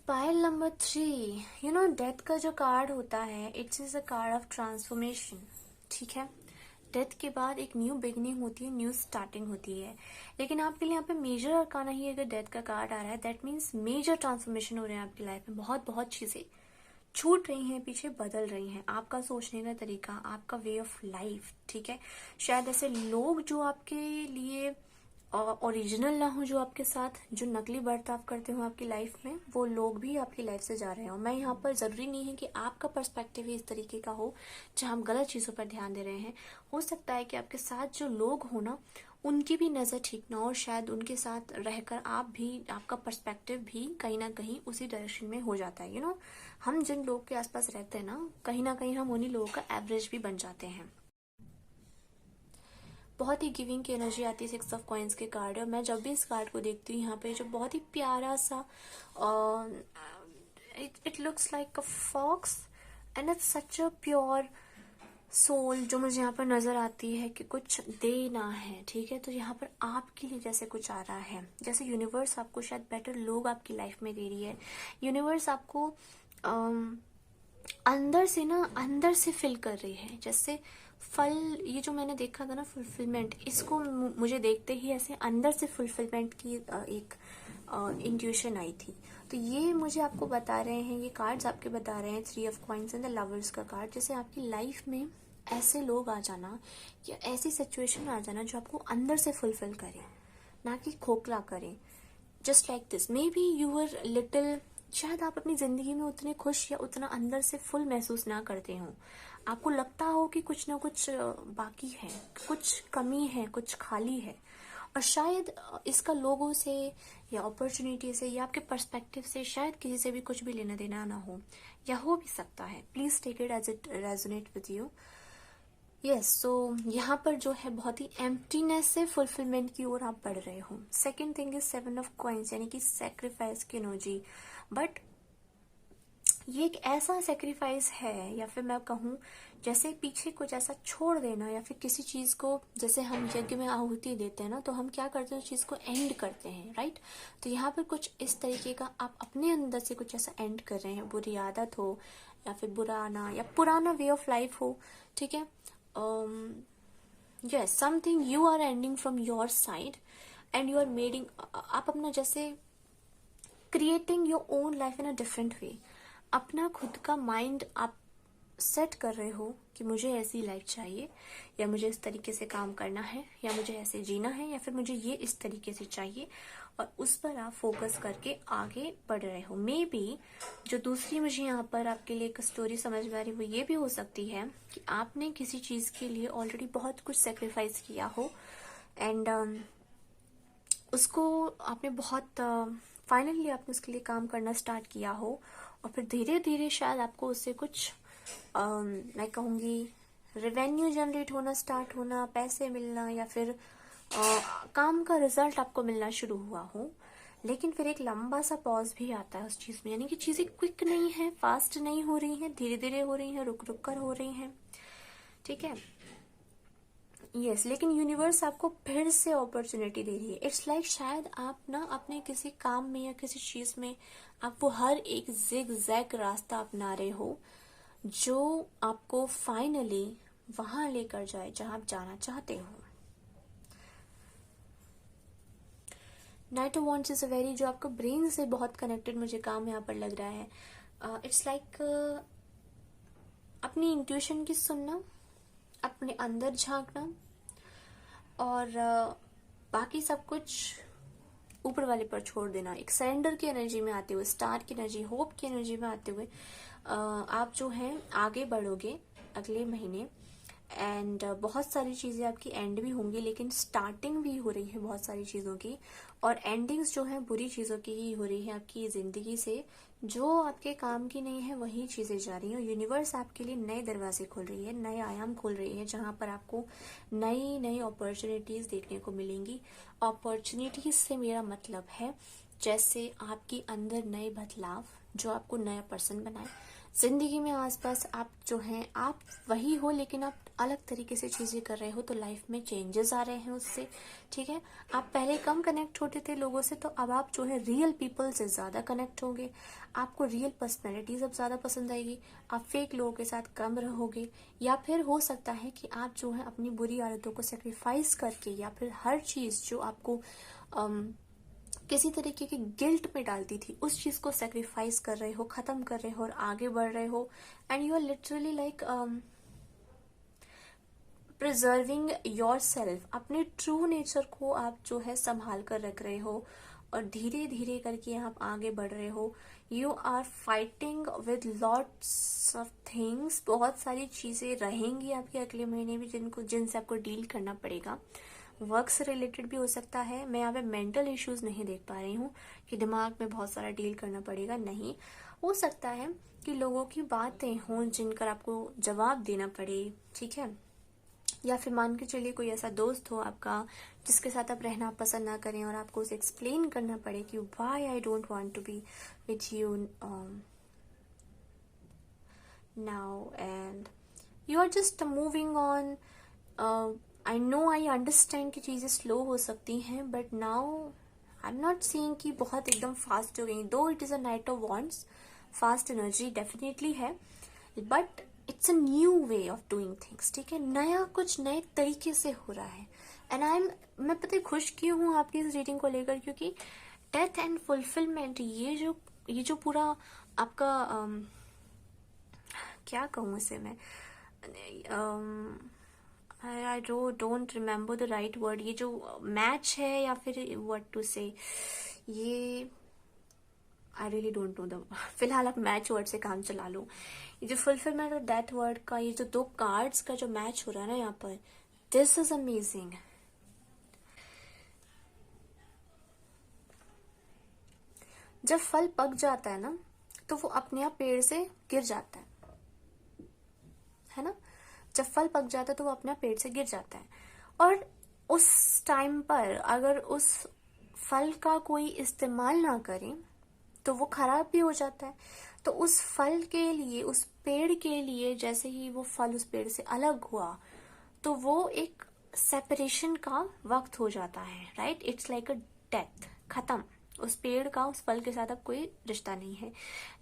pile number 3, you know, death का जो कार्ड होता है, it's is a card of transformation. ठीक है, डेथ के बाद एक न्यू बिगिनिंग होती है, न्यू स्टार्टिंग होती है. लेकिन आपके लिए यहाँ पे मेजर अरकाना ही अगर डेथ का कार्ड आ रहा है, दैट मीन्स मेजर ट्रांसफॉर्मेशन हो रहे हैं आपकी लाइफ में. बहुत बहुत चीजें छूट रही हैं, पीछे बदल रही हैं. आपका सोचने का तरीका, आपका वे ऑफ लाइफ. ठीक है, शायद ऐसे लोग जो आपके लिए ओरिजिनल ना हो, जो आपके साथ जो नकली बर्ताव करते हो आपकी लाइफ में, वो लोग भी आपकी लाइफ से जा रहे हो. मैं यहाँ पर जरूरी नहीं है कि आपका पर्सपेक्टिव ही इस तरीके का हो जहाँ हम गलत चीजों पर ध्यान दे रहे हैं. हो सकता है कि आपके साथ जो लोग हो ना, उनकी भी नजर ठीक ना हो, और शायद उनके साथ रहकर आप भी, आपका पर्सपेक्टिव भी कहीं ना कहीं उसी डायरेक्शन में हो जाता है. यू नो, हम जिन लोग के आसपास रहते हैं ना कहीं हम उन्हीं लोगों का एवरेज भी बन जाते हैं. बहुत ही गिविंग की एनर्जी आती है 6 ऑफ कॉइंस के कार्ड. और मैं जब भी इस कार्ड को देखती हूँ, यहाँ पे जो बहुत ही प्यारा सा, it looks like a fox and it's such a pure soul जो मुझे यहाँ पर नजर आती है कि कुछ देना है. ठीक है, तो यहाँ पर आपके लिए जैसे कुछ आ रहा है, जैसे यूनिवर्स आपको शायद बेटर लोग आपकी लाइफ में दे रही है. यूनिवर्स आपको अंदर से फिल कर रही है. जैसे फल, ये जो मैंने देखा था ना फुलफिलमेंट, इसको मुझे देखते ही ऐसे अंदर से फुलफिलमेंट की एक इंट्यूशन आई थी. तो ये मुझे आपको बता रहे हैं, ये कार्ड्स आपके बता रहे हैं, 3 of coins and the lovers का कार्ड. जैसे आपकी लाइफ में ऐसे लोग आ जाना या ऐसी सिचुएशन आ जाना जो आपको अंदर से फुलफिल करे, ना कि खोखला करे. Just like this, maybe you are little, शायद आप अपनी जिंदगी में उतने खुश या उतना अंदर से फुल महसूस ना करते हो. आपको लगता हो कि कुछ ना कुछ बाकी है, कुछ कमी है, कुछ खाली है. और शायद इसका लोगों से या अपॉर्चुनिटी से या आपके पर्सपेक्टिव से शायद किसी से भी कुछ भी लेना देना ना हो, या हो भी सकता है. Please take it as it resonate with you. Yes, so यहाँ पर जो है बहुत ही एम्प्टीनेस से फुलफिलमेंट की ओर आप बढ़ रहे हो. Second thing is 7 of coins, यानी कि सेक्रीफाइस की एनर्जी. बट ये एक ऐसा सेक्रीफाइस है, या फिर मैं कहूँ जैसे पीछे कुछ ऐसा छोड़ देना, या फिर किसी चीज को, जैसे हम यज्ञ में आहुति देते हैं ना, तो हम क्या करते हैं, उस चीज को एंड करते हैं, राइट। तो यहाँ पर कुछ इस तरीके का आप अपने अंदर से कुछ ऐसा एंड कर रहे हैं, बुरी आदत हो या फिर बुराना या पुराना वे ऑफ लाइफ हो, ठीक है। Yes, something you are ending from your side and you are mending, आप अपना जैसे creating your own life in a different way. अपना खुद का माइंड आप सेट कर रहे हो कि मुझे ऐसी लाइफ चाहिए, या मुझे इस तरीके से काम करना है, या मुझे ऐसे जीना है, या फिर मुझे ये इस तरीके से चाहिए, और उस पर आप फोकस करके आगे बढ़ रहे हो। मे बी जो दूसरी मुझे यहाँ पर आपके लिए एक स्टोरी समझ में आ रही है, वो ये भी हो सकती है कि आपने किसी चीज के लिए ऑलरेडी बहुत कुछ सेक्रीफाइस किया हो, एंड उसको आपने बहुत फाइनली आपने उसके लिए काम करना स्टार्ट किया हो, और फिर धीरे धीरे शायद आपको उससे कुछ मैं कहूँगी रेवेन्यू जनरेट होना स्टार्ट होना, पैसे मिलना, या फिर काम का रिजल्ट आपको मिलना शुरू हुआ हो। लेकिन फिर एक लंबा सा पॉज भी आता है उस चीज में, यानी कि चीजें क्विक नहीं है, फास्ट नहीं हो रही हैं, धीरे धीरे हो रही हैं, रुक रुक कर हो रही हैं, ठीक है। यस, लेकिन यूनिवर्स आपको फिर से अपॉर्चुनिटी दे रही है। इट्स लाइक शायद आप ना अपने किसी काम में या किसी चीज में आप वो हर एक जिग जैग रास्ता अपना रहे हो, जो आपको फाइनली वहां लेकर जाए जहां आप जाना चाहते हो। Night of wands is a very, जो आपका ब्रेन से बहुत कनेक्टेड मुझे काम यहाँ पर लग रहा है। इट्स लाइक अपनी इंट्यूशन की सुनना, अपने अंदर झांकना, और बाकी सब कुछ ऊपर वाले पर छोड़ देना। एक सरेंडर की एनर्जी में आते हुए, स्टार की एनर्जी, होप की एनर्जी में आते हुए आप जो हैं आगे बढ़ोगे अगले महीने, एंड बहुत सारी चीजें आपकी एंड भी होंगी, लेकिन स्टार्टिंग भी हो रही है बहुत सारी चीजों की, और एंडिंग्स जो है बुरी चीजों की ही हो रही है आपकी जिंदगी से। जो आपके काम की नहीं है वही चीजें जा रही हैं। यूनिवर्स आपके लिए नए दरवाजे खोल रही है, नए आयाम खोल रही है, जहां पर आपको नई नई अपॉर्चुनिटीज देखने को मिलेंगी। अपॉर्चुनिटीज से मेरा मतलब है जैसे आपके अंदर नए बदलाव जो आपको नया पर्सन बनाए। जिंदगी में आसपास आप जो हैं आप वही हो, लेकिन आप अलग तरीके से चीजें कर रहे हो, तो लाइफ में चेंजेस आ रहे हैं उससे, ठीक है। आप पहले कम कनेक्ट होते थे लोगों से, तो अब आप जो है रियल पीपल से ज्यादा कनेक्ट होंगे। आपको रियल पर्सनैलिटीज अब ज्यादा पसंद आएगी, आप फेक लोगों के साथ कम रहोगे, या फिर हो सकता है कि आप जो है अपनी बुरी आदतों को सेक्रीफाइस करके, या फिर हर चीज जो आपको किसी तरीके की गिल्ट में डालती थी, उस चीज को सेक्रीफाइस कर रहे हो, खत्म कर रहे हो और आगे बढ़ रहे हो। And you are literally like preserving yourself. अपने ट्रू नेचर को आप जो है संभाल कर रख रहे हो, और धीरे धीरे करके आप आगे बढ़ रहे हो। You are fighting with lots of things. बहुत सारी चीजें रहेंगी आपके अगले महीने भी जिनसे आपको डील करना पड़ेगा। वर्क से रिलेटेड भी हो सकता है। मैं यहाँ पे मेंटल इश्यूज नहीं देख पा रही हूँ कि दिमाग में बहुत सारा डील करना पड़ेगा, नहीं। हो सकता है कि लोगों की बातें हों जिनकर आपको जवाब देना पड़े, ठीक है। या फिर मान के चलिए कोई ऐसा दोस्त हो आपका जिसके साथ आप रहना पसंद ना करें, और आपको उसे एक्सप्लेन करना पड़े कि why I don't want to be with you now, and you are just moving on. I know, I understand कि चीजें स्लो हो सकती हैं, but now I am not seeing कि बहुत एकदम फास्ट हो गई। Though it is a knight of wands, fast energy definitely है, but it's a new way of doing things, ठीक है। नया कुछ नए तरीके से हो रहा है। एंड मैं पता है खुश क्यों हूँ आपकी इस रीडिंग को लेकर, क्योंकि डेथ एंड फुलफिलमेंट, ये जो पूरा आपका क्या कहूँ इसे मैं, I don't remember the right word. ये जो मैच है, या फिर व्हाट टू से, ये I really don't know the, फिलहाल आप मैच वर्ड से काम चला लो। ये जो फुलफिलमेंट और डेथ वर्ड का, ये जो दो कार्ड्स का जो मैच हो रहा है ना यहाँ पर, दिस इज अमेजिंग। जब फल पक जाता है ना, तो वो अपने आप पेड़ से गिर जाता है ना। जब फल पक जाता है तो वो अपने आप पेड़ से गिर जाता है, और उस टाइम पर अगर उस फल का कोई इस्तेमाल ना करें तो वो खराब भी हो जाता है। तो उस फल के लिए, उस पेड़ के लिए, जैसे ही वो फल उस पेड़ से अलग हुआ तो वो एक सेपरेशन का वक्त हो जाता है, right. It's like a death, खत्म। उस पेड़ का उस फल के साथ अब कोई रिश्ता नहीं है।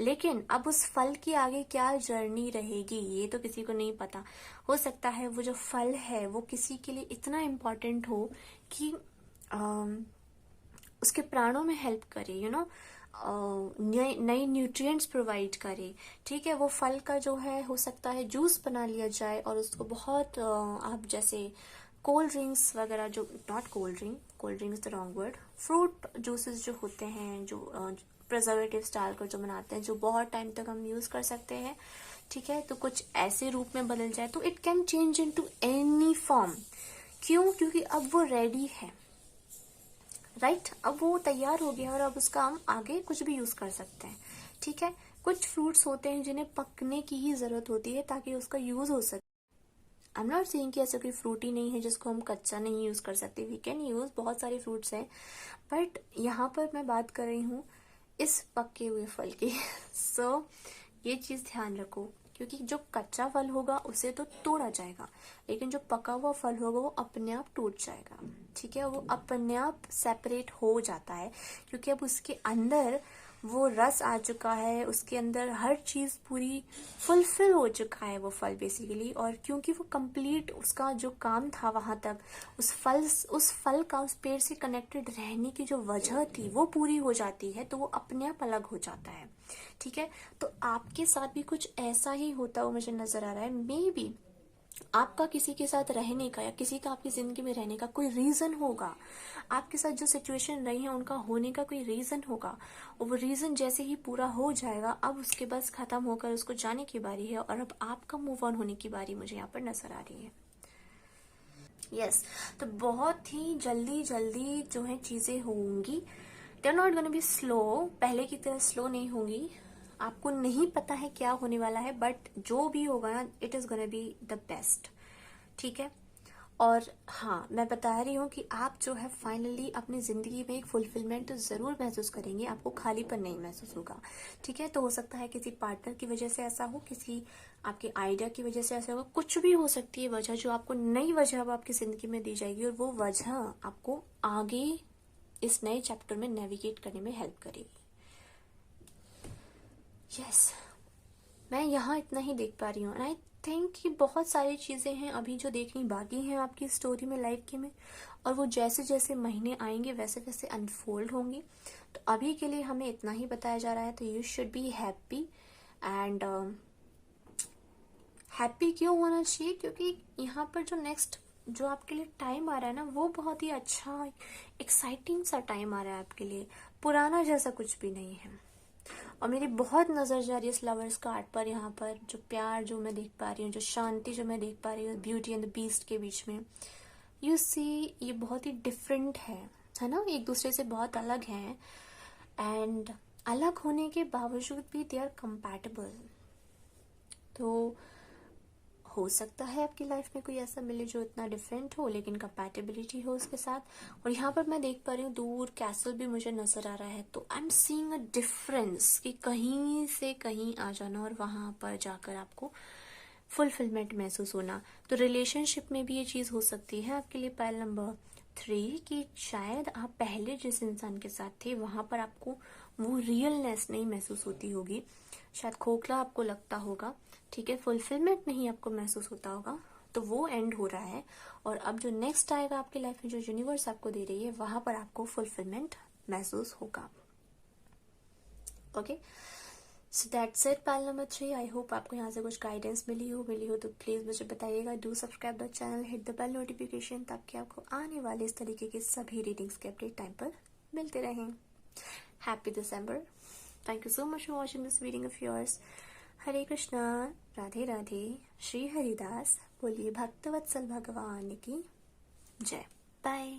लेकिन अब उस फल की आगे क्या जर्नी रहेगी ये तो किसी को नहीं पता। हो सकता है वो जो फल है वो किसी के लिए इतना इम्पोर्टेंट हो कि उसके प्राणों में हेल्प करे, नई न्यूट्रिएंट्स प्रोवाइड करे। ठीक है, वो फल का जो है हो सकता है जूस बना लिया जाए और उसको बहुत आप जैसे कोल्ड ड्रिंक्स वगैरह, जो not cold drink is the wrong word, fruit juices जो होते हैं, जो प्रिजर्वेटिव डाल कर जो बनाते हैं, जो बहुत टाइम तक हम यूज कर सकते हैं। ठीक है, तो कुछ ऐसे रूप में बदल जाए तो it can change into any form. क्यों? क्योंकि अब वो रेडी है, राइट। अब वो तैयार हो गया और अब उसका हम आगे कुछ भी यूज कर सकते हैं। ठीक है, कुछ फ्रूट्स होते हैं जिन्हें पकने की ही जरूरत होती है ताकि उसका यूज हो सके। आई एम नॉट सेइंग कि ऐसा कोई फ्रूट ही नहीं है जिसको हम कच्चा नहीं यूज कर सकते। वी कैन यूज, बहुत सारे फ्रूट्स हैं, बट यहाँ पर मैं बात कर रही हूँ इस पके हुए फल की। सो ये चीज ध्यान रखो, क्योंकि जो कच्चा फल होगा उसे तो तोड़ा जाएगा, लेकिन जो पका हुआ फल होगा वो अपने आप टूट जाएगा। ठीक है, वो अपने आप सेपरेट हो जाता है, क्योंकि अब उसके अंदर वो रस आ चुका है, उसके अंदर हर चीज पूरी फुलफिल हो चुका है वो फल बेसिकली। और क्योंकि वो कंप्लीट, उसका जो काम था वहां तक, उस फल का उस पेड़ से कनेक्टेड रहने की जो वजह थी वो पूरी हो जाती है, तो वो अपने आप अलग हो जाता है। ठीक है, तो आपके साथ भी कुछ ऐसा ही होता हुआ मुझे नजर आ रहा है। मे बी आपका किसी के साथ रहने का या किसी का आपकी जिंदगी में रहने का कोई रीजन होगा। आपके साथ जो सिचुएशन रही है उनका होने का कोई रीजन होगा, और वो रीजन जैसे ही पूरा हो जाएगा अब उसके बस खत्म होकर उसको जाने की बारी है, और अब आपका मूव ऑन होने की बारी मुझे यहाँ पर नजर आ रही है। यस, तो बहुत ही जल्दी जल्दी जो है चीजें होंगी। They are not gonna be slow, पहले की तरह स्लो नहीं होंगी। आपको नहीं पता है क्या होने वाला है, बट जो भी होगा ना, it is gonna be the best. ठीक है, और हाँ, मैं बता रही हूँ कि आप जो है फाइनली अपनी जिंदगी में एक फुलफिलमेंट तो जरूर महसूस करेंगे, आपको खालीपन नहीं महसूस होगा। ठीक है, तो हो सकता है किसी पार्टनर की वजह से ऐसा हो, किसी आपके आइडिया की वजह से ऐसा होगा, कुछ भी हो सकती है वजह, जो आपको नई वजह अब आपकी जिंदगी में दी जाएगी, और वो वजह आपको आगे इस नए चैप्टर में नेविगेट करने में हेल्प करेगी। यस, मैं यहाँ इतना ही देख पा रही हूँ। आई थिंक कि बहुत सारी चीजें हैं अभी जो देखनी बाकी हैं आपकी स्टोरी में, लाइफ के में, और वो जैसे जैसे महीने आएंगे वैसे वैसे अनफोल्ड होंगी। तो अभी के लिए हमें इतना ही बताया जा रहा है, तो you should be happy. And happy क्यों होना चाहिए? क्योंकि यहाँ पर जो नेक्स्ट जो आपके लिए टाइम आ रहा है ना, वो बहुत ही अच्छा एक्साइटिंग सा टाइम आ रहा है आपके लिए, पुराना जैसा कुछ भी नहीं है। और मेरी बहुत नजर जा रही है इस लवर्स कार्ड पर, यहाँ पर जो प्यार जो मैं देख पा रही हूँ, जो शांति जो मैं देख पा रही हूँ ब्यूटी एंड द बीस्ट के बीच में, यू सी ये बहुत ही डिफरेंट है ना, एक दूसरे से बहुत अलग है। एंड अलग होने के बावजूद भी दे आर कंपैटिबल। तो हो सकता है आपकी लाइफ में कोई ऐसा मिले जो इतना डिफरेंट हो लेकिन कंपैटिबिलिटी हो उसके साथ। और यहाँ पर मैं देख पा रही हूँ दूर कैसल भी मुझे नजर आ रहा है, तो I am seeing a difference कि कहीं से कहीं आ जाना और वहां पर जाकर आपको फुलफिलमेंट महसूस होना। तो रिलेशनशिप में भी ये चीज हो सकती है आपके लिए। पाइल नंबर 3 कि शायद आप पहले जिस इंसान के साथ थे वहां पर आपको वो रियलनेस नहीं महसूस होती होगी, शायद खोखला आपको लगता होगा। ठीक है, फुलफिलमेंट नहीं आपको महसूस होता होगा, तो वो एंड हो रहा है। और अब जो नेक्स्ट आएगा आपकी लाइफ में, जो यूनिवर्स आपको दे रही है, वहां पर आपको फुलफिलमेंट महसूस होगा। Okay, so that's it pile number 3। I hope आपको यहाँ से कुछ गाइडेंस मिली हो तो प्लीज मुझे बताइएगा। Do subscribe the channel, hit the bell notification, ताकि आपको आने वाले इस तरीके के सभी रीडिंग्स के अपडेट टाइम पर मिलते रहें। Happy December. Thank you so much for watching this reading of yours. Hare Krishna, Radhe Radhe, Shri Haridas. बोलिए भक्तवत्सल भगवान की जय। बाय।